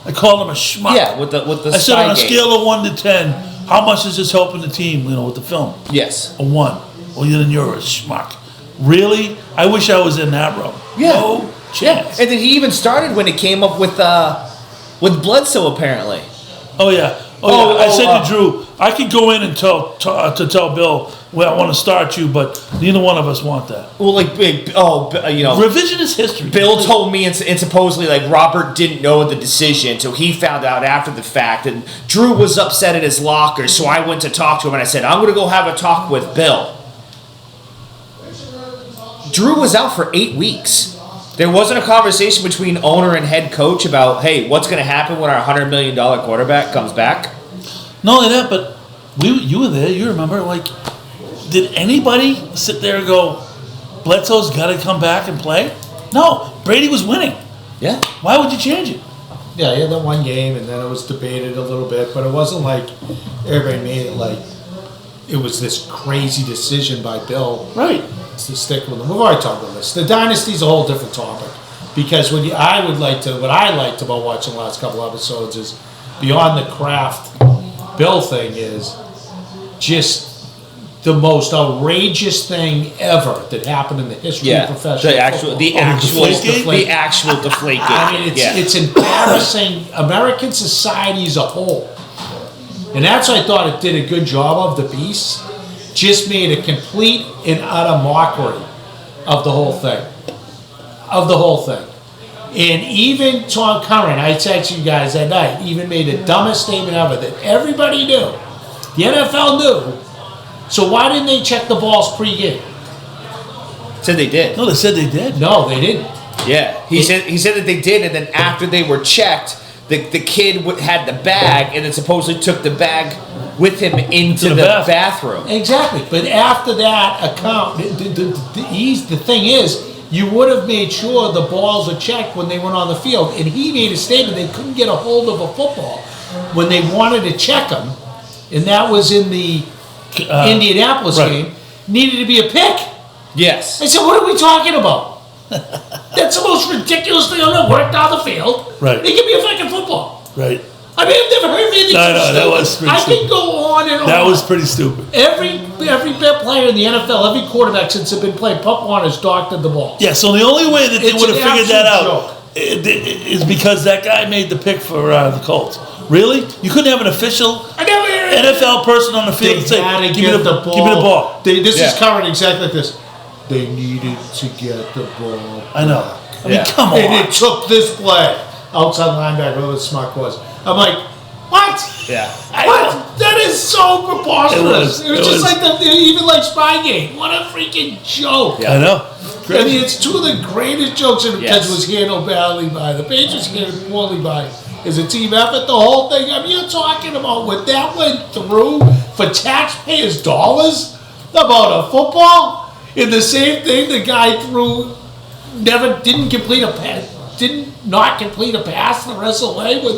I call him a schmuck. Yeah, with the I said on a Spygate. scale of 1 to 10, how much is this helping the team, with the film? Yes. A 1. Well, then you're a schmuck. Really? I wish I was in that room. Yeah. No chance. And then he even started when it came up with Bledsoe, apparently. Oh yeah. Oh, I said oh, to Drew, I could go in and tell Bill, well, I want to start you, but neither one of us want that. Well, Revisionist history. Bill told me, and supposedly, Robert didn't know the decision, so he found out after the fact, and Drew was upset at his locker, so I went to talk to him, and I said, I'm going to go have a talk with Bill. Drew was out for 8 weeks. There wasn't a conversation between owner and head coach about, hey, what's going to happen when our $100 million quarterback comes back? Not only that, but you were there. You remember, did anybody sit there and go, Bledsoe's got to come back and play? No. Brady was winning. Yeah. Why would you change it? Yeah, he had that one game, and then it was debated a little bit, but it wasn't like everybody made it like it was this crazy decision by Bill Right. to stick with him. We've already talked about this. The dynasty's a whole different topic because what I liked about watching the last couple episodes is beyond the craft Bill thing is just the most outrageous thing ever that happened in the history of professional football. The actual deflate gate. I mean, it's embarrassing American society as a whole. And that's what I thought it did a good job of. The Beast just made a complete and utter mockery of the whole thing. And even Tom Curran, I texted you guys that night, even made the dumbest statement ever that everybody knew. The NFL knew. So why didn't they check the balls pre-game? Said they did. No, they said they did. No, they didn't. Yeah, he said that they did, and then after they were checked, the kid had the bag, and then supposedly took the bag with him into the bathroom. Exactly, but after that account, the thing is, you would have made sure the balls were checked when they went on the field, and he made a statement they couldn't get a hold of a football when they wanted to check them, and that was in the Indianapolis game, needed to be a pick. Yes. I said, what are we talking about? That's the most ridiculous thing I've ever worked down the field. Right. It can be a fucking football. Right. I mean, I've never heard anything so stupid. that was pretty I stupid. can go on and on. That was pretty stupid. Every player in the NFL, every quarterback since they've been playing, Pop Warner's doctored the ball. Yeah, so the only way that they It's would have an figured that absolute out is because that guy made the pick for the Colts. Really? You couldn't have an official I never heard NFL person on the field and say, had to give me the ball. This is covered exactly like this. They needed to get the ball. I know. I mean, come on. And it took this play. Outside linebacker, whoever the smuck was. I'm like, what? Yeah. What? That is so preposterous. It was just was. like even like Spygate. What a freaking joke. I know. I mean, it's two of the greatest jokes because Yes. it was handled badly by the Patriots, handled poorly by as a team effort. The whole thing. I mean, you're talking about what that went through for taxpayers' dollars about a football, and the same thing the guy threw didn't not complete a pass the rest of the way when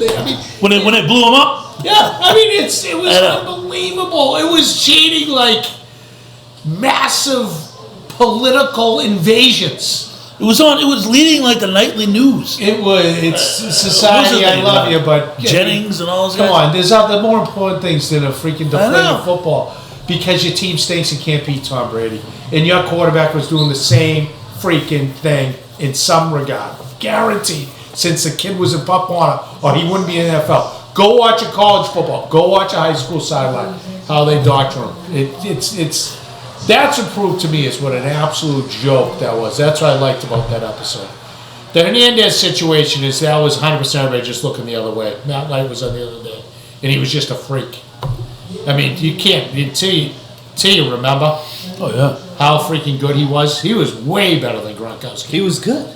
When they blew him up? yeah, I mean it was unbelievable. It was cheating like massive political invasions. It was leading like the nightly news. It's society. What was it, I love you, but Jennings and all those come guys. on. There's other more important things than a freaking I know. deflated football because your team stinks and can't beat Tom Brady, and your quarterback was doing the same freaking thing in some regard. Guaranteed, since the kid was in Pop Warner, or he wouldn't be in the NFL. Go watch a college football. Go watch a high school sideline. How they doctor him. That's what proved to me is what an absolute joke that was. That's what I liked about that episode. The Hernandez situation is that was 100% everybody just looking the other way. Matt Knight was on the other day, and he was just a freak. I mean, you can't until you remember Oh, yeah. how freaking good he was. He was way better than Gronkowski. He was good.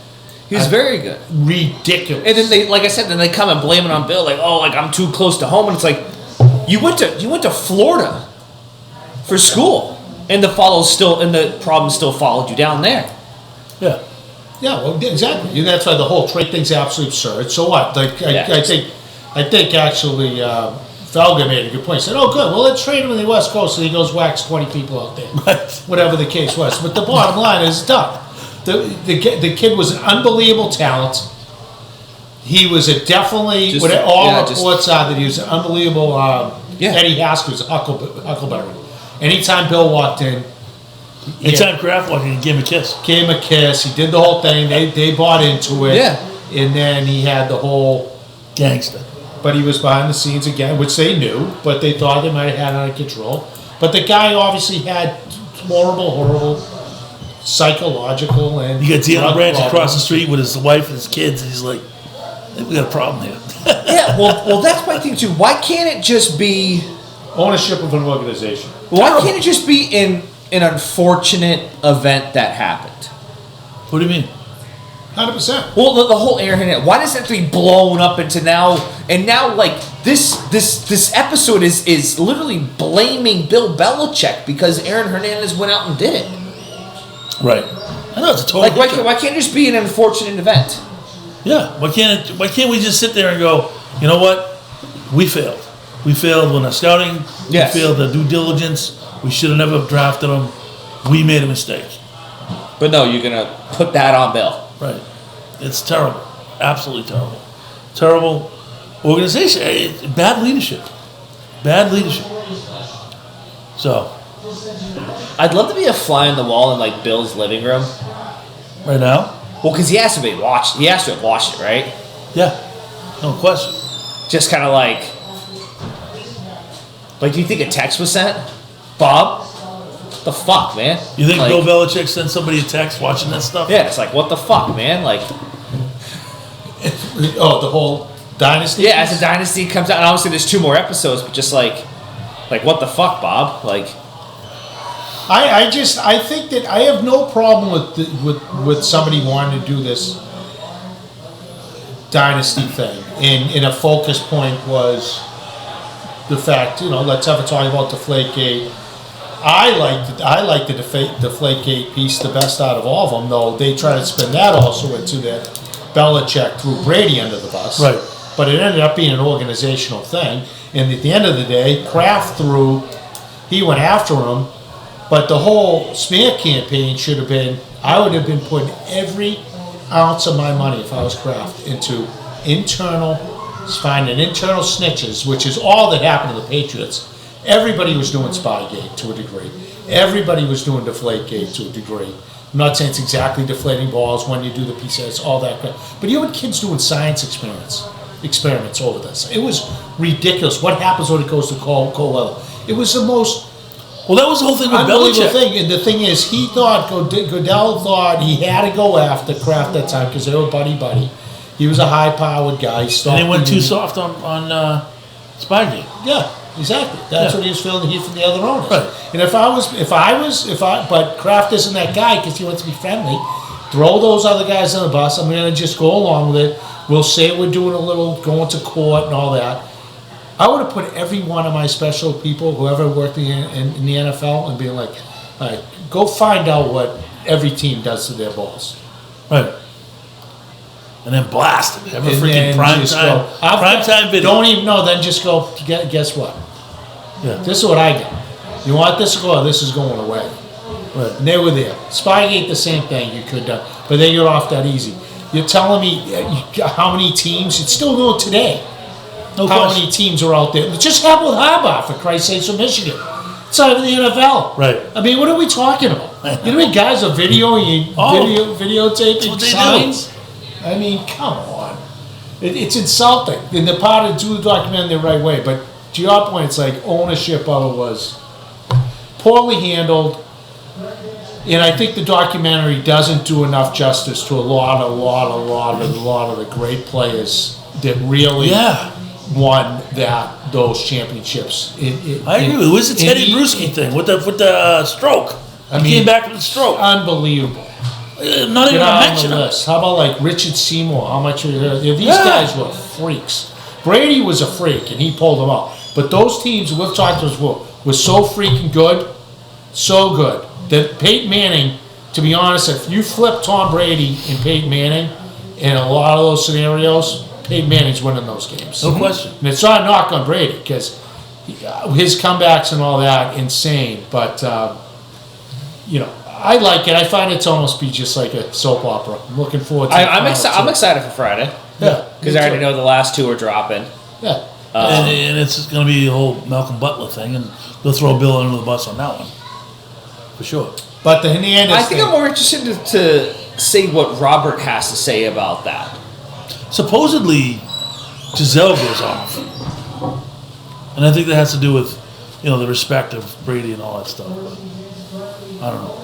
He was very good. Ridiculous. And then they, like I said, then they come and blame it on Bill, like, oh, like I'm too close to home, and it's like, you went to Florida for school, and the problem still followed you down there. Yeah. Yeah, well, exactly. And that's why the whole trade thing's absolutely absurd. So what? Like, Yeah. I think actually Felga made a good point. He said, "Oh, good. Well, let's trade him in the West Coast, so he goes wax 20 people out there, Right. whatever the case was." But the bottom line is, dumb. The kid was an unbelievable talent. He was all reports are that he was an unbelievable. Eddie Haskell's Huckleberry. Anytime Bill walked in. Anytime Kraft walked in, he gave him a kiss. Gave him a kiss. He did the whole thing. They bought into it. Yeah. And then he had the whole. Gangster. But he was behind the scenes again, which they knew, but they thought they might have had it under control. But the guy obviously had horrible psychological and. You got Deion drug Branch problems. across the street with his wife and his kids, and he's like, I think we got a problem here. Yeah, well, that's my thing too. Why can't it just be? Ownership of an organization. Why can't it just be in an unfortunate event that happened? What do you mean? 100%. Well, the whole Aaron Hernandez. Why does it have to be blown up into now? And now, like this episode is literally blaming Bill Belichick because Aaron Hernandez went out and did it. Right. I know it's a total. Like, why can't it just be an unfortunate event? Yeah. Why can't we just sit there and go, you know what? We failed. We failed when our scouting. Yes. We failed the due diligence. We should have never drafted him. We made a mistake. But no, you're gonna put that on Bill. Right. It's terrible. Absolutely terrible. Terrible organization. Bad leadership. Bad leadership. So, I'd love to be a fly on the wall in like Bill's living room. right now, Well, because he has to have watched it, right? yeah, no question. Just kind of like, do you think a text was sent, Bob? The fuck, man? You think like, Bill Belichick sent somebody a text watching that stuff? Yeah, it's like, what the fuck, man? Like, Oh, the whole dynasty. yeah, as the dynasty comes out, and obviously there's 2 more episodes, but just like what the fuck, Bob? Like, I think that I have no problem with somebody wanting to do this dynasty thing, and a focus point was the fact, let's have a talk about Deflategate. I like the Deflategate piece the best out of all of them, though they try to spin that also into that Belichick threw Brady under the bus. Right. But it ended up being an organizational thing, and at the end of the day, Kraft he went after him. But the whole smear campaign should have been, I would have been putting every ounce of my money, if I was Kraft, into finding internal snitches, which is all that happened to the Patriots. Everybody was doing Spygate to a degree. Everybody was doing Deflategate to a degree. I'm not saying it's exactly deflating balls when you do the pieces, all that crap. But you had kids doing science experiments over this. It was ridiculous. What happens when it goes to cold weather? It was the most Well, that was the whole thing with unbelievable Belichick. thing. And the thing is, Goodell thought he had to go after Kraft that time because they were buddy. He was a high-powered guy. And they went too soft on Spygate. Yeah, exactly. That's what he was feeling the heat from the other owners. Right. And but Kraft isn't that guy because he wants to be friendly. Throw those other guys on the bus. I'm going to just go along with it. We'll say we're doing a little going to court and all that. I would have put every one of my special people, whoever worked in the NFL, and being like, all right, go find out what every team does to their balls. Right. And then blast it. Have a And freaking then prime just time. go, Prime time video. Don't even know, then just go, guess what? Yeah. This is what I got. You want this to go? This is going away. Right. And they were there. Spygate, the same thing you could have done. But they get off that easy. You're telling me how many teams, it's still known today. No How question. many teams are out there? It just happened with Harbaugh, for Christ's sake, from Michigan. It's not even the NFL. Right. I mean, what are we talking about? You know how many guys are videotaping what they signs? I mean, come on. It's insulting. And the part of do the documentary the right way. But to your point, it's like ownership of it was poorly handled. And I think the documentary doesn't do enough justice to a lot of the great players that really won those championships. I agree with it. What's the Teddy Bruschi thing with the stroke? He came back with a stroke. Unbelievable. Not even Get a on mention the of list. How about like Richard Seymour? How much are these Yeah. guys were freaks. Brady was a freak and he pulled them out. But those teams we've talked about were so freaking good, so good that Peyton Manning, to be honest, if you flip Tom Brady and Peyton Manning in a lot of those scenarios, Peyton Manning's winning those games. No question. And it's not a knock on Brady because his comebacks and all that, insane. But, I like it. I find it to almost be just like a soap opera. I'm looking forward to it. I'm excited for Friday. Yeah. Because I already know the last 2 are dropping. Yeah. And it's going to be a whole Malcolm Butler thing, and they'll throw Bill under the bus on that one. For sure. But the Hernandez I think thing, I'm more interested to see what Robert has to say about that. Supposedly, Giselle goes off. And I think that has to do with, the respect of Brady and all that stuff. But I don't know.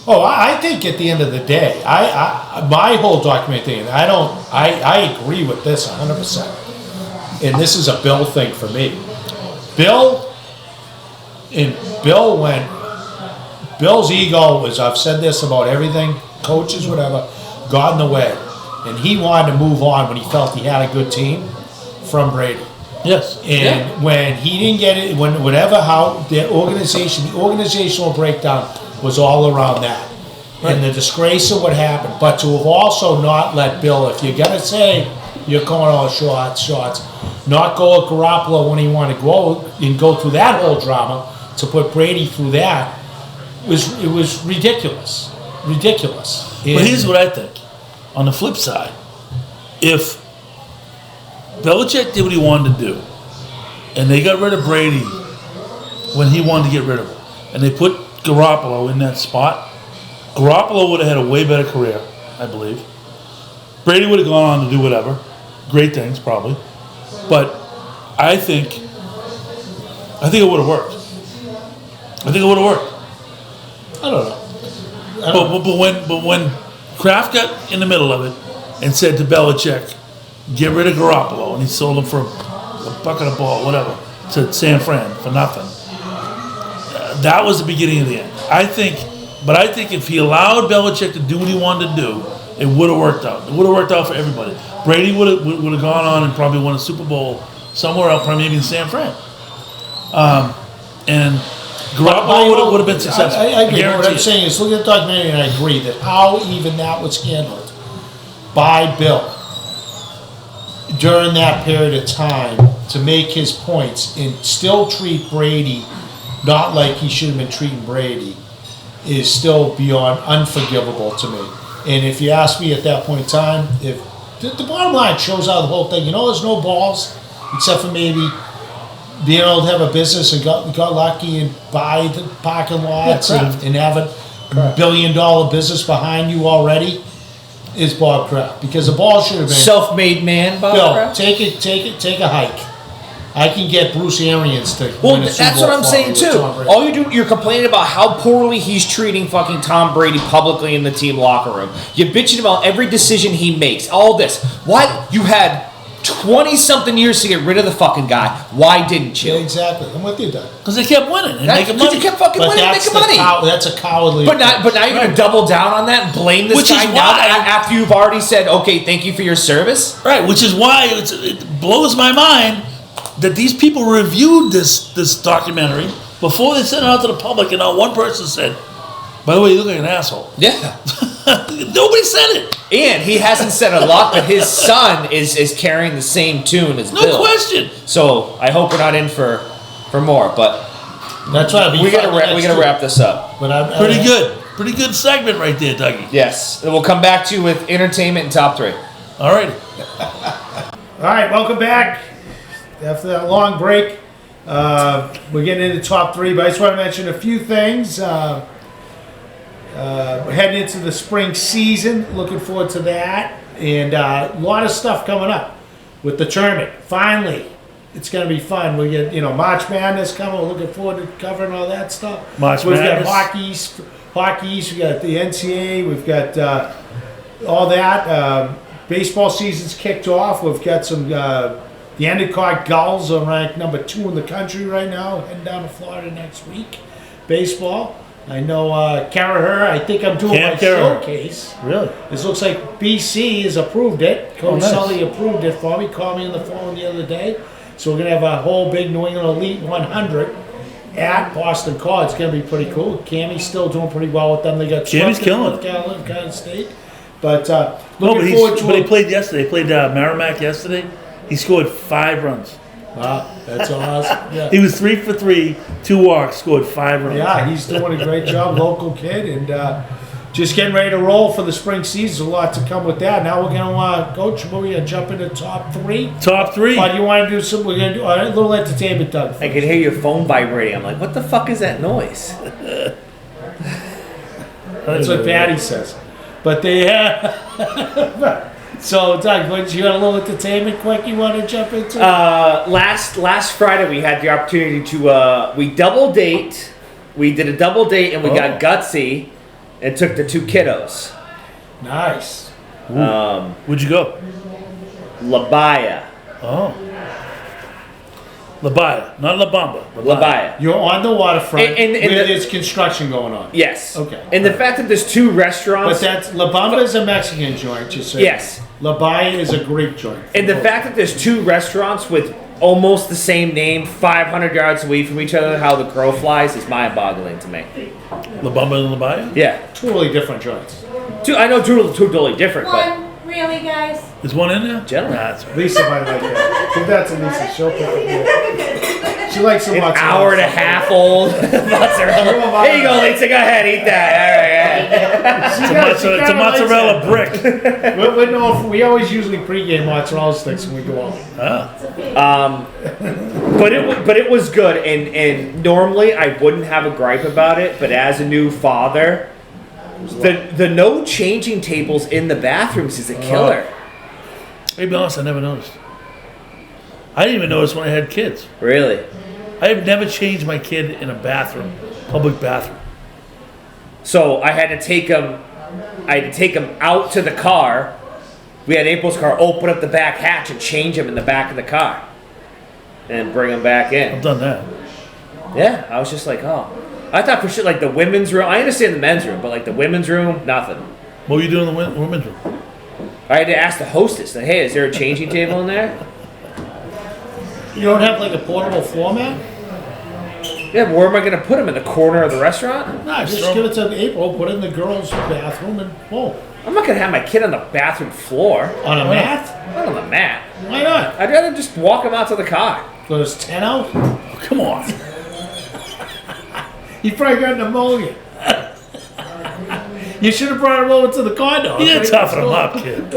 I think at the end of the day, my whole documentary thing, I agree with this 100%. And this is a Bill thing for me. Bill's ego was, I've said this about everything, coaches, whatever, got in the way. And he wanted to move on when he felt he had a good team from Brady. Yes. And when he didn't get it, the organizational breakdown was all around that. and the disgrace of what happened, but to have also not let Bill, if you're gonna say you're calling all shots, not go at Garoppolo when he wanted to go and go through that whole drama to put Brady through that it was ridiculous. And But here's what I think. On the flip side, if Belichick did what he wanted to do, and they got rid of Brady when he wanted to get rid of him, and they put Garoppolo in that spot, Garoppolo would have had a way better career, I believe. Brady would have gone on to do whatever. Great things, probably. But I think it would have worked. I don't know. But when Kraft got in the middle of it and said to Belichick, get rid of Garoppolo, and he sold him for a bucket of ball, whatever, to San Fran for nothing. That was the beginning of the end. I think if he allowed Belichick to do what he wanted to do, it would have worked out. It would have worked out for everybody. Brady would have gone on and probably won a Super Bowl somewhere else, probably maybe in San Fran. And Garoppolo would have been successful. I agree. What I'm Guarantee it. saying is, look at the documentary, and I agree that how even that was handled by Bill during that period of time to make his points and still treat Brady not like he should have been treating Brady is still beyond unforgivable to me. And if you ask me at that point in time, if the bottom line shows out the whole thing, there's no balls except for maybe being able to have a business and got lucky and buy the parking lots and have a billion-dollar business behind you already is Bob Kraft, because the ball should have been Self-made man, Bob Bill. Kraft? Take a hike. I can get Bruce Arians to Well, win a Super that's Bowl what I'm for saying me with too. Tom Brady. All you're complaining about how poorly he's treating fucking Tom Brady publicly in the team locker room. You're bitching about every decision he makes. All this. Why you had 20-something years to get rid of the fucking guy? Why didn't you? Yeah, exactly. I'm with you, Doug. Because they kept winning and making Because money. you kept fucking winning and making money. That's a cowardly. But now you're gonna double down on that and blame this Which guy is now why- after you've already said, okay, thank you for your service. Right, which is why it blows my mind that these people reviewed this documentary before they sent it out to the public, and not one person said, by the way, you look like an asshole. Yeah. Nobody said it. And he hasn't said a lot, but his son is carrying the same tune as No Bill. question. So I hope we're not in for more, but That's right. we gotta wrap this up. But Pretty good segment right there, Dougie. Yes, and we'll come back to you with entertainment and top three. All right. All right, welcome back. After that long break, we're getting into top three, but I just want to mention a few things. We're heading into the spring season. Looking forward to that. And a lot of stuff coming up with the tournament. Finally, it's going to be fun. We get, March Madness coming. We're looking forward to covering all that stuff. March We've Madness. got hockey. We got the NCAA. We've got all that. Baseball season's kicked off. We've got some... the Endicott Gulls are ranked number 2 in the country right now, heading down to Florida next week. Baseball. I know Carraher, I think I'm doing Camp my Carraher. showcase. Really? This looks like BC has approved it. Coach nice. Sully approved it for me. Called me on the phone the other day. So we're going to have a whole big New England Elite 100 at Boston College. It's going to be pretty cool. Cammie's still doing pretty well with them. They got Cammie's swept in killing North it. Carolina State. But No, looking forward to but he played yesterday. He played Merrimack yesterday. He scored 5 runs. Wow, that's awesome. Yeah. He was 3 for 3, 2 walks, scored 5 runs. Yeah, he's doing a great job, local kid, and just getting ready to roll for the spring season. A lot to come with that. Now we're going to, Coach, we're going to jump into top 3. Top 3. Or do you want to do some, we're going to do a little entertainment, Doug. I could hear your phone vibrating. I'm like, what the fuck is that noise? That's what Patty says. But they so, Doug, you got a little entertainment quick you want to jump into? Last Friday we had the opportunity to we double date. We did a double date and we got gutsy and took the 2 kiddos. Nice. Where'd you go? La Baya. Oh. La Baya, not La Bamba. La Baya. You're on the waterfront And where the- there's construction going on. Yes. Okay. And the fact that there's 2 restaurants. But that's, La Bamba is a Mexican joint, you say. Yes. La Baya is a Greek joint. And the fact that there's 2 restaurants with almost the same name, 500 yards away from each other, how the crow flies is mind-boggling to me. La Bamba and La Bahia? Yeah. Totally different joints. I know two totally different, but One, really, guys? Is one in there? Gentlemen. Nah, that's right. Lisa might like that. Give that to Lisa. She'll pick it. She likes some an mozzarella. hour and a half old mozzarella. Here you go, Lisa. Go ahead, eat that. All right. It's a mozzarella brick. We always usually pregame mozzarella sticks when we go out. But it was good, and normally I wouldn't have a gripe about it, but as a new father, the no changing tables in the bathrooms is a killer. To be honest, I never noticed. I didn't even notice when I had kids. Really? I have never changed my kid in a bathroom, public bathroom. So I had to take him. Out to the car. We had April's car. Open up the back hatch and change him in the back of the car, and bring him back in. I've done that. Yeah, I was just like, oh. I thought for sure, like the women's room. I understand the men's room, but like the women's room, nothing. What were you doing in the women's room? I had to ask the hostess, like, hey, is there a changing table in there? You don't have like a portable floor mat? Yeah, but where am I going to put him? In the corner of the restaurant? No, just give it to April, put it in the girls' bathroom, and boom. I'm not going to have my kid on the bathroom floor. On a mat? Not on the mat. Why not? I'd rather just walk him out to the car. So it's 10 out? Come on. He probably got pneumonia. You should have brought him over to the condo. You gotta toughen him up, kid.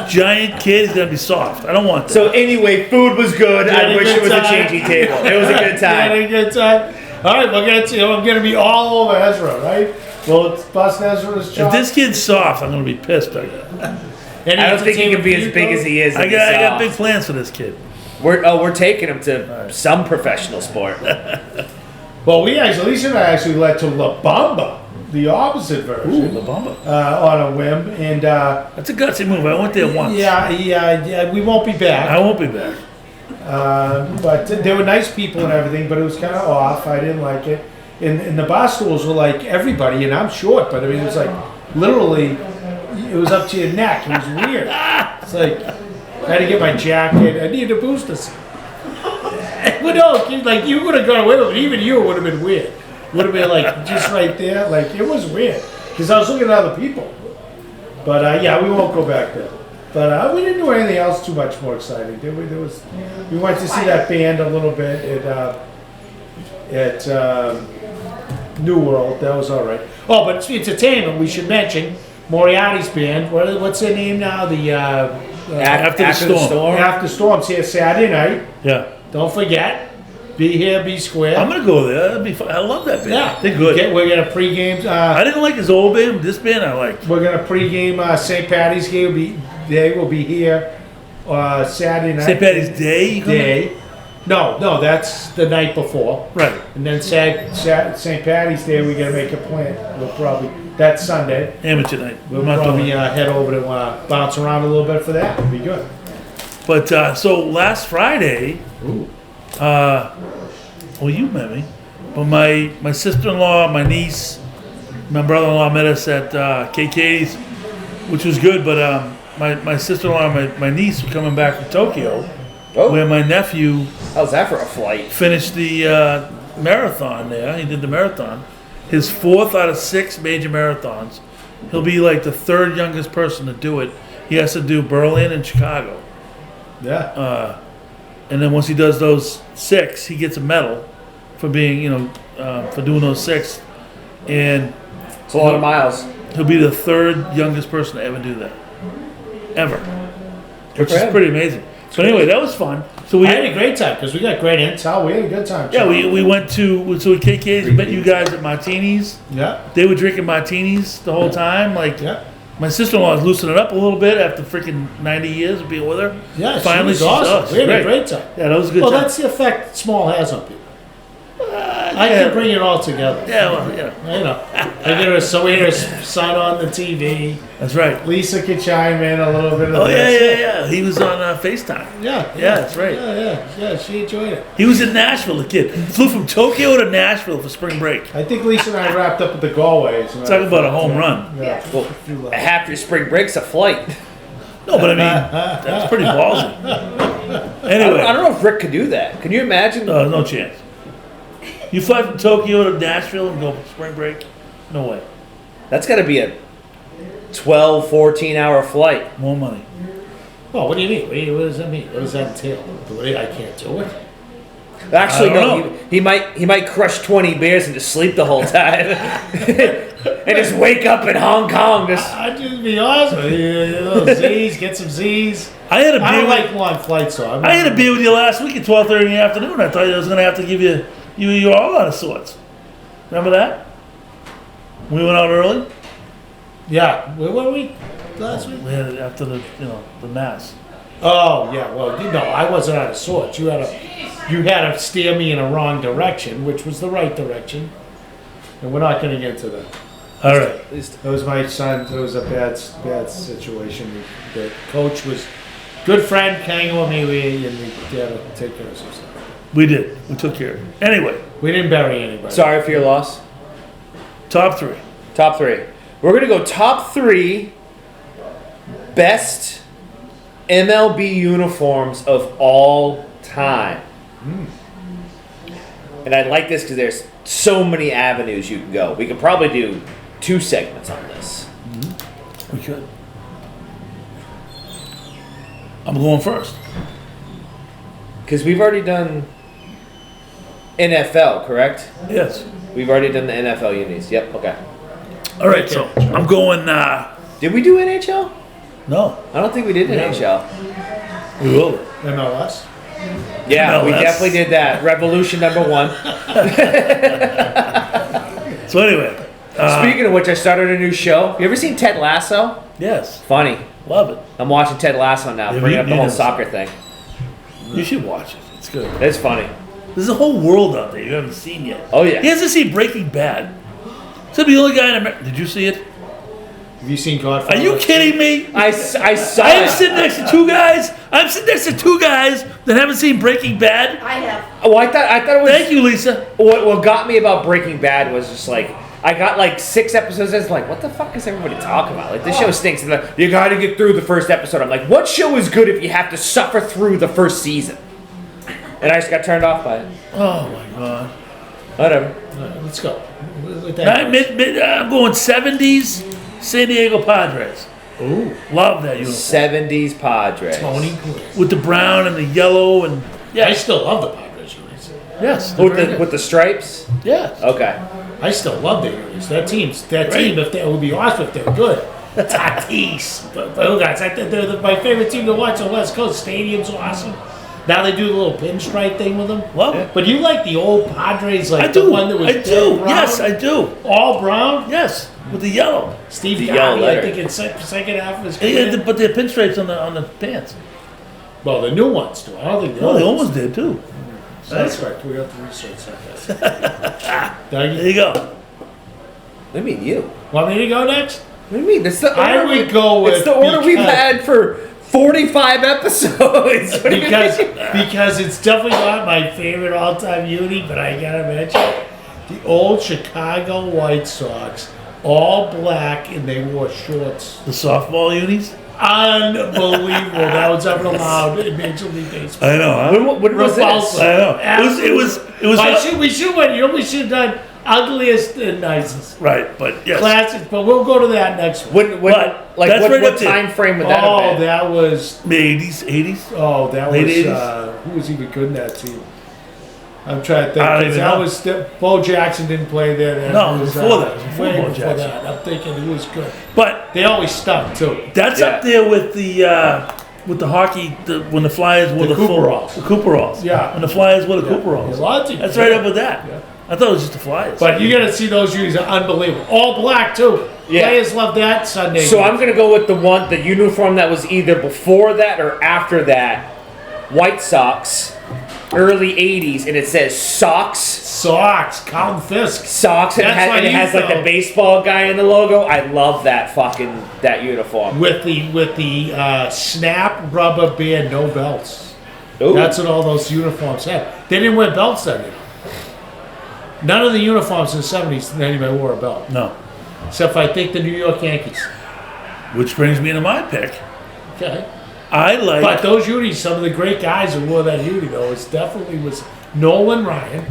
Giant kid, he's gonna be soft. I don't want that. So anyway, food was good. Had I a wish good it was a time. changing table. It was a good time. Had a good time. All right, I'm gonna be all over Ezra, right? Well, it's bust Ezra's If job. this kid's soft, I'm gonna be pissed. I I don't think he can be as big as he is. got big plans for this kid. We're taking him to some professional sport. Well, Lisa and I actually led to La Bamba, the opposite version. La Bamba. On a whim, and That's a gutsy move. I went there once. yeah, we won't be back. I won't be back. But there were nice people and everything, but it was kind of off. I didn't like it. And the bar stools were like everybody, and I'm short, but I mean, it was like literally, it was up to your neck. It was weird. It's like, I had to get my jacket. I needed a booster seat. But no, like you would have gone away with it. Even you would have been weird. Would have been like just right there. Like it was weird because I was looking at other people. But yeah, we won't go back there. But we didn't do anything else too much more exciting, did we? We went to see that band a little bit at New World. That was all right. Oh, but entertainment. We should mention Moriarty's band. What's their name now? The After the storm. After Storm's here Saturday night. Yeah. Don't forget. Be here, be square. I'm gonna go there. That'd be fun. I love that band. Yeah, They're good. We're gonna pregame. I didn't like his old band. This band I liked. We're gonna pregame St. Patty's Day. They will be here Saturday night. St. Patty's Day. You coming? Day. No, that's the night before. Right. And then St. Patty's Day, we gotta make a plan. We'll probably that's Sunday. Amateur night. We'll I'm not probably doing it. head over to bounce around a little bit for that. It'll be good. But so last Friday, Ooh. well, you met me, but my sister-in-law, my niece, my brother-in-law met us at KK's, which was good. But my sister-in-law, and my niece were coming back from Tokyo, where my nephew How's that for a flight? finished the marathon there. He did the marathon. His 4th out of 6 major marathons. He'll be like the 3rd youngest person to do it. He has to do Berlin and Chicago. Yeah. And then once he does those 6, he gets a medal for being, for doing those 6. And It's a lot of miles. he'll be the 3rd youngest person to ever do that. Ever. Which for is him. pretty amazing. So anyway, that was fun. So we I had a great time because we got great intel. We had a good time. yeah, we went to KK's, met you guys at Martinis. Yeah. They were drinking martinis the whole time. Like, Yeah. my sister-in-law is loosening up a little bit after freaking 90 years of being with her. Yeah, Finally, she was awesome. she's We had a great. great time. Yeah, that was a good Well, time. that's the effect small has on people. I yeah. can bring it all together. Yeah, well, yeah, You know, I get her, so we had her son on the TV. that's right. Lisa could chime in a little bit of Oh, yeah, this. yeah. He was on FaceTime. Yeah, Yeah, that's right. Yeah, she enjoyed it. He was in Nashville, the kid. Flew from Tokyo to Nashville for spring break. I think Lisa and I wrapped up at the Galways. Talking about a home run. Yeah. Well, half your spring break's a flight. No, but I mean, that's pretty ballsy. Anyway, I don't know if Rick could do that. Can you imagine? no chance. You fly from Tokyo to Nashville and go for spring break? No way. That's got to be a 12, 14-hour flight. More money. Well, what do you mean? What does that mean? What does that entail? I can't do it. Actually, I don't no. know. He might crush 20 beers and just sleep the whole time, and just wake up in Hong Kong. I'd just be honest with you. Z's, get some Z's. I had a beer. I don't like long flights, though. I had a beer with you last week at 12:30 in the afternoon. I thought I was going to have to give you you were all out of sorts. Remember that? We went out early. Yeah. Where were we last week? We had it after the the mass. Oh, yeah. Well, I wasn't out of sorts. You had to steer me in a wrong direction, which was the right direction. And we're not going to get to that. All right. That was my son. It was a bad situation. The coach was good friend, hanging with me, and we had to take care of some stuff. We did. We took care of it. Anyway, We didn't bury anybody. Sorry for your loss. top 3. Top 3. We're gonna go top 3 best MLB uniforms of all time. And I like this because there's so many avenues you can go. We could probably do 2 segments on this. We could. I'm going first. Because we've already done NFL, correct? Yes. We've already done the NFL unis. Yep, okay. All right. So I'm going. Did we do NHL? No, I don't think we did NHL. we will. MLS? Yeah, we MLS. definitely did that. Revolution number 1. So anyway, Speaking of which, I started a new show. You ever seen Ted Lasso? yes, Funny. love it. I'm watching Ted Lasso now, Yeah, bringing me- up the me whole neither. soccer thing. You should watch it. It's good. It's funny. There's a whole world out there you haven't seen yet. Oh, yeah. He hasn't seen Breaking Bad. So the only guy in America. Did you see it? Have you seen Godfather? Are you kidding me? I saw I'm it. sitting next to 2 guys. I'm sitting next to 2 guys that haven't seen Breaking Bad. I have. Oh, I thought it was. Thank you, Lisa. What got me about Breaking Bad was just like, I got like 6 episodes. I was like, what the fuck is everybody talking about? Like, this show stinks. And like, you got to get through the first episode. I'm like, what show is good if you have to suffer through the first season? And I just got turned off by it. Oh my God. Whatever. All right, let's go. With that I'm going 70s San Diego Padres. Ooh, Love that uniform 70s Padres. Tony Gwynn. with the brown and the yellow and I yes, still love the Padres unis. yes, they're very good. With the stripes? Yes. Okay. I still love the unis. That team, if they would be awesome if they were good. Tatis, but guys, they're my favorite team to watch on the West Coast. Stadium's awesome. Now they do the little pinstripe thing with them. Love it. But you like the old Padres, like I do. the one that was I dead do. brown? Yes, I do. All brown? Yes, with the yellow. Steve The yellow Garvey, I letter. think in second half of his Yeah, career. but they're pinstripes on the pants. Well, the new ones do. I don't think the Well, old they ones. almost did too. That's right. We have to research that. There Doug, you go. What do you mean you? want me to go next? What do you mean? That's the order I would go with It's the order we've because- had for 45 episodes. What do you because mean? because it's definitely not my favorite all-time uni, but I gotta mention the old Chicago White Sox, all black, and they wore shorts. The softball unis. Unbelievable! That was ever allowed in Major League Baseball. I know. Huh? What was Repulsive. this? I know. It was We should win. We should have done ugliest and nicest right, but yes. classics, but we'll go to that next one. What that's right what up there. time frame would that have Oh, been? that was The 80s. Oh, that Late was 80s? who was even good in that team? I'm trying to think. I don't 'cause even that know. was Bo Jackson didn't play there. Then. No, It was, before that. It was before way Bo before Jackson. that. I'm thinking he was good. But They always stunk too. that's Yeah. up there with the hockey. When the Flyers wore The the full Cooperalls. the Cooperalls. Yeah. When the Flyers wore the Yeah. Cooperalls. A lot of teams. That's right up with that. Yeah. I thought it was just the Flyers. But you got to see those unis are unbelievable. All black too. Yeah. Players love that Sunday. So I'm gonna go with the uniform that was either before that or after that. White Sox, early '80s, and it says Sox. Sox, Colin Fisk. Socks, and, That's why it you has like the felt- baseball guy in the logo. I love that uniform. With the snap rubber band, no belts. Ooh. That's what all those uniforms had. They didn't wear belts then. None of the uniforms in the 70s anybody wore a belt. no. Except for I think the New York Yankees. Which brings me to my pick. Okay. But those unis, some of the great guys who wore that uni, though, it definitely was Nolan Ryan.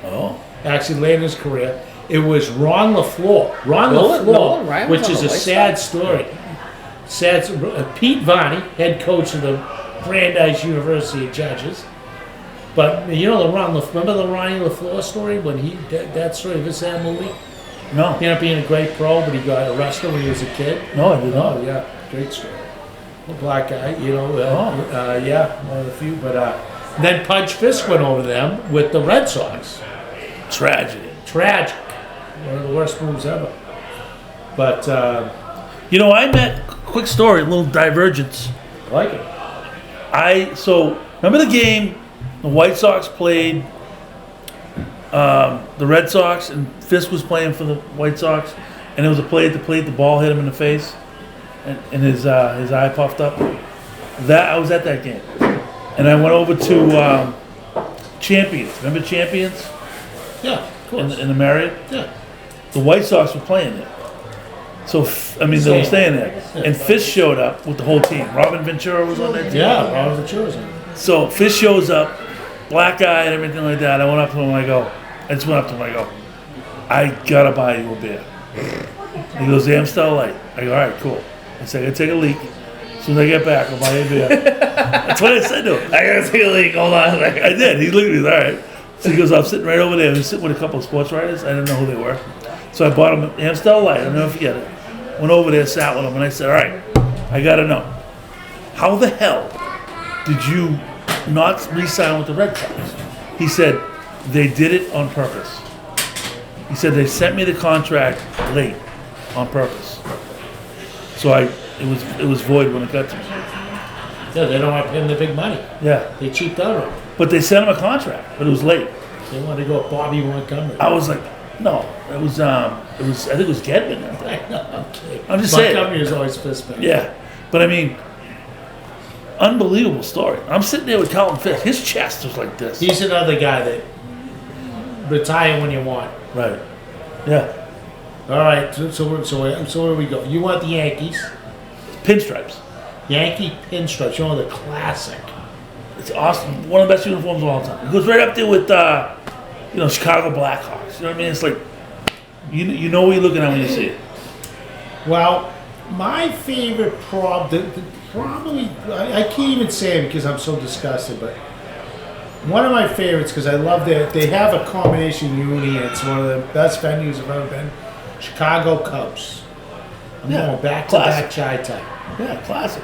Oh. Actually, later in his career. It was Ron LaFleur. Nolan Ryan was which on is the a White sad Sox? story. Pete Varney, head coach of the Brandeis University of Judges. But you know remember the Ronnie LaFleur story when that story of his movie? No. He ended up being a great pro, but he got arrested when he was a kid. No, I did not. Oh yeah, great story. A black guy, one of the few. But then Pudge Fisk went over them with the Red Sox. Tragedy. Tragic. One of the worst moves ever. But I met, quick story, a little divergence. I like it. Remember the game the White Sox played the Red Sox and Fisk was playing for the White Sox and it was a play at the plate, the ball hit him in the face and his eye puffed up. I was at that game. And I went over to Champions. Remember Champions? Yeah, of course. In the Marriott? Yeah. The White Sox were playing there. So, they were staying there. And Fisk showed up with the whole team. Robin Ventura was on that team. Yeah, Robin Ventura. So Fisk shows up, black eye and everything like that. I went up to him and I go, I gotta buy you a beer. He goes, Amstel Light. I go, all right, cool. I said, I gotta take a leak. As soon as I get back, I'll buy you a beer. That's what I said to him. I gotta take a leak, hold on. I did. He looked at me, all right. So he goes, I'm sitting right over there. He was sitting with a couple of sports writers. I didn't know who they were. So I bought him an Amstel Light. I'll never forget it. Went over there, sat with him, and I said, all right, I gotta know. How the hell did you not re-sign with the Red Sox? He said, they did it on purpose. He said, they sent me the contract late on purpose. So it was void when it got to me. Yeah, they don't want to pay him the big money. Yeah. They cheaped out on him. But they sent him a contract, but it was late. They wanted to go with Bobby Montgomery. I was like, no, it was I think it was Gedman. I know, okay. I'm just saying. Montgomery is always fist bump. Yeah. But I mean, unbelievable story. I'm sitting there with Carlton Fisk. His chest was like this. He's another guy that retire when you want. Right. Yeah. All right, so where do we go? You want the Yankees? Pinstripes. Yankee pinstripes. You want the classic. It's awesome. One of the best uniforms of all time. It goes right up there with, Chicago Blackhawks. You know what I mean? It's like, you know what you're looking at when you see it. Well, my favorite probably, I can't even say it because I'm so disgusted, but one of my favorites, because I love that they have a combination uni, and it's one of the best venues I've ever been. Chicago Cubs. I'm going back-to-back Chi-Town. Yeah, classic.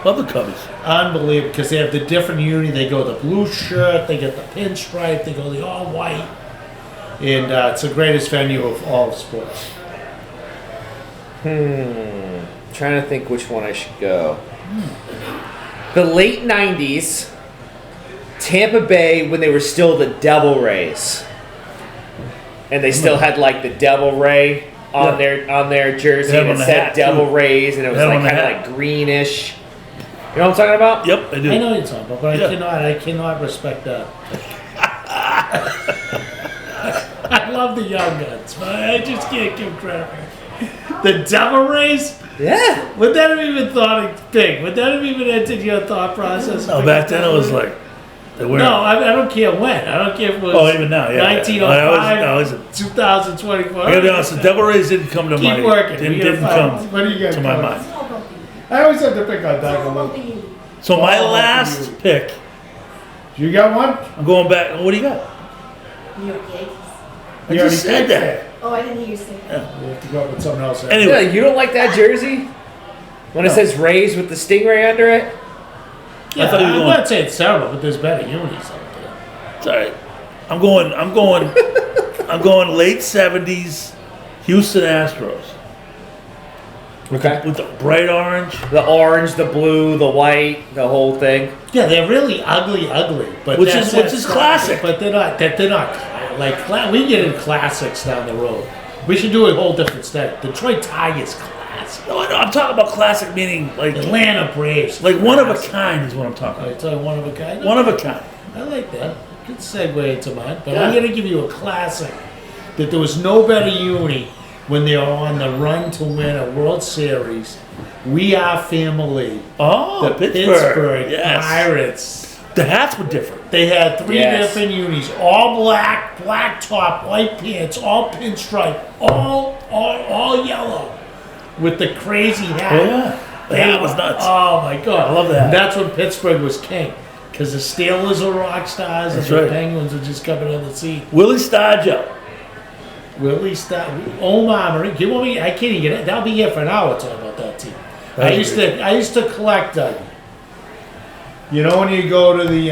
Love the Cubbies. Unbelievable, because they have the different uni. They go the blue shirt, they get the pinstripe, they go the all white, and it's the greatest venue of all sports. Trying to think which one I should go. The late 90s, Tampa Bay, when they were still the Devil Rays. And they still had like the Devil Ray on their jersey, and it said Devil Rays, and it was like kind of like greenish. You know what I'm talking about? Yep, I do. I know what you're talking about, but I cannot respect that. I love the Young Guns, but I just can't give credit. The Devil Rays? Yeah. Would that have even thought it big? Would that have even entered your thought process? No, back then it was like, they were. No, I don't care when. I don't care if it was even now, yeah. 1905, 2024. I gotta be honest, the Devil Rays didn't come to my Keep working. didn't come What do you got to my going? mind. I always have to pick on that one. So my Oh, last pick, You got one? I'm going back. What do you got? New York Yankees. I You just already said picked that. Oh, I didn't hear you say that. We have to go up with something else. Anyway. Yeah, you don't like that jersey? When it says Rays with the stingray under it? Yeah, I thought you were I'm going- not saying it's terrible, but there's better unis out there. It's all right. I'm going late 70s Houston Astros Okay. with the bright orange. The orange, the blue, the white, the whole thing. Yeah, they're really ugly, but Which is classic. But they're not we get in classics down the road. We should do a whole different study. Detroit Tigers classic. No, I'm talking about classic meaning like Atlanta Braves. like one of a classic. kind is what I'm talking I about. tell you, one of a kind. One of a kind. I like that. Good segue into mine. But Yeah. I'm going to give you a classic that there was no better uni when they are on the run to win a World Series. We are family. Oh, The Pittsburgh. Yes. Pirates. The hats were different. They had 3 Yes. different unis, all black, black top, white pants, all pinstripe, all yellow, with the crazy hat. Oh, yeah. The hat was nuts. Oh my God, I love that. That's when Pittsburgh was king, because the Steelers were rock stars That's and the right. Penguins were just coming on the scene. Willie Stargell. Willie Star, Omar Marie. You want me? I can't even get it. That'll be here for an hour talking about that team. I That's used to collect. You know when you go to the.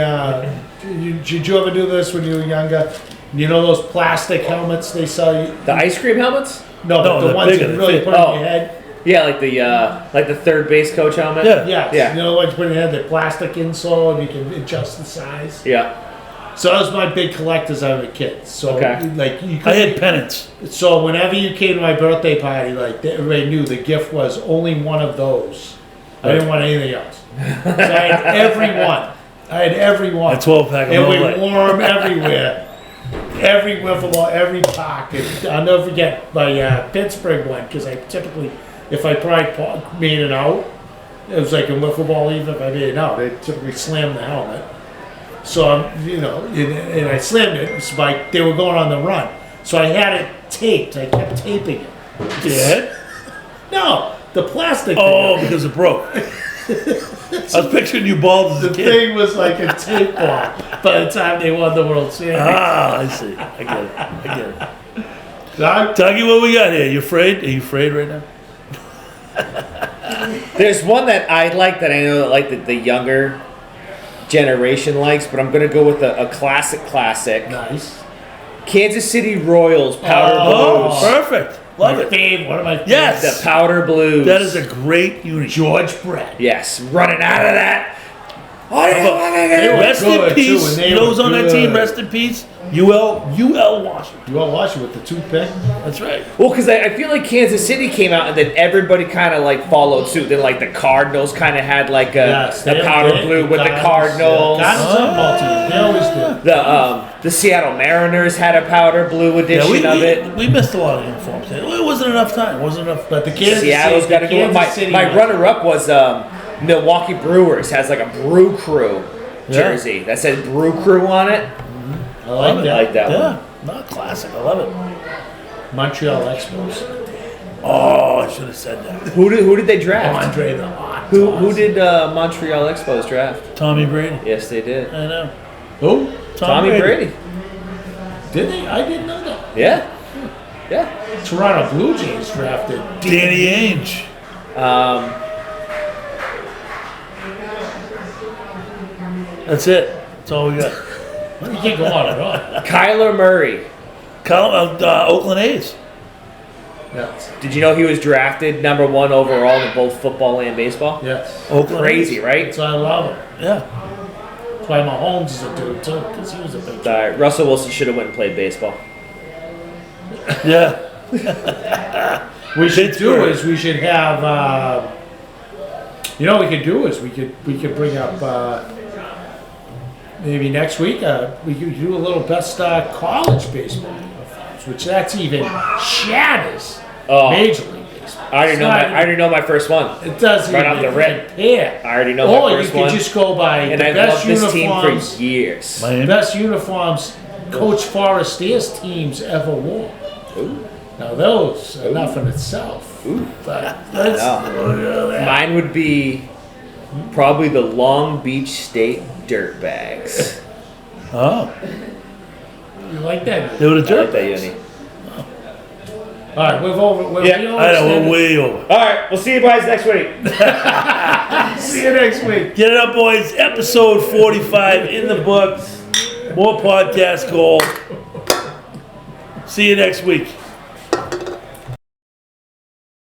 Did you ever do this when you were younger? You know those plastic helmets they sell you? The ice cream helmets? No, No, the they're ones bigger, you they really fit. put on your head. Yeah, like the third base coach helmet. Yeah. Yes. Yeah. You know the ones you put on your head, the plastic insole, and you can adjust the size. Yeah. So that was my big collectors as a kid. So Okay. like you. I had pennants. So whenever you came to my birthday party, like everybody knew the gift was only one of those. I didn't want anything else. So I had every one. I had every one. A 12-pack of And we Miller Lite. wore them everywhere. Every wiffle ball, every pocket. I'll never forget my Pittsburgh one, because I typically, if I probably made it out, it was like a wiffle ball, even if I made it out, they typically slammed the helmet. So, and I slammed it, it's like they were going on the run. So I had it taped, I kept taping it. Yeah. No, the plastic Oh, thing. because it broke. I was picturing you bald as The a kid. thing was like a tape bomb by the time they won the World Series. Ah, I see. I get it. I get it. Doug? Tuggy, what we got here? You afraid? Are you afraid right now? There's one that I like that I know that like the younger generation likes, but I'm gonna go with a classic. Nice. Kansas City Royals powder Oh, blues. perfect. Love My it. fave, one of my favorites. Yes. The powder blues. That is a great unit. George Brett. Yes, running out of that. They were Rest good, in peace. too, and they You know who's were on that good. team? Rest in peace. UL Washington. You all watch it with the toothpick? That's right. Well, because I feel like Kansas City came out and then everybody kind of like followed suit. Then like the Cardinals kind of had like the powder blue with the Cardinals. Cardinals and Baltimore. They always did. The Seattle Mariners had a powder blue edition of it. we missed a lot of uniforms. It wasn't enough time. It wasn't enough. But the Kansas Seattle's got to go. My runner-up was Milwaukee Brewers has like a Brew Crew jersey that said Brew Crew on it. I like I that. like that one. Yeah, not classic. I love it. Montreal Expos. Oh, I should have said that. Who did they draft? Andre the Hot. Who did Montreal Expos draft? Tommy Brady. Yes, they did. I know. Who? Tommy Brady. Did they? I didn't know that. Yeah. Yeah. Toronto Blue Jays drafted. Danny Ainge. That's it. That's all we got. You can't go on and on. Kyler Murray. Oakland A's. Yes. Did you know he was drafted number 1 overall in both football and baseball? Yes. Oakland Crazy, A's. right? That's why I love him. Yeah. That's why Mahomes is a dude too, because he was a big. Russell Wilson should have went and played baseball. Yeah. We should do Pittsburgh. is we should have. You know what we could do is we could bring up maybe next week we could do a little best college baseball uniforms, which that's even shatters Major League Baseball. I already know my first one. It doesn't Right even off the rip. compare. I already know Or my you first could one. just go by And the I've best loved this team uniforms. for years. Miami. Best uniforms Coach Forrester's teams ever wore. Now those are enough in itself. But that's, Mine would be probably the Long Beach State Dirtbags. Oh. you like that? They would have I like jerked. that, Yoni. All right, we're Yeah, I know, we're way over. All right, we'll see you guys next week. See you next week. Get it up, boys. Episode 45 in the books. More podcast gold. See you next week.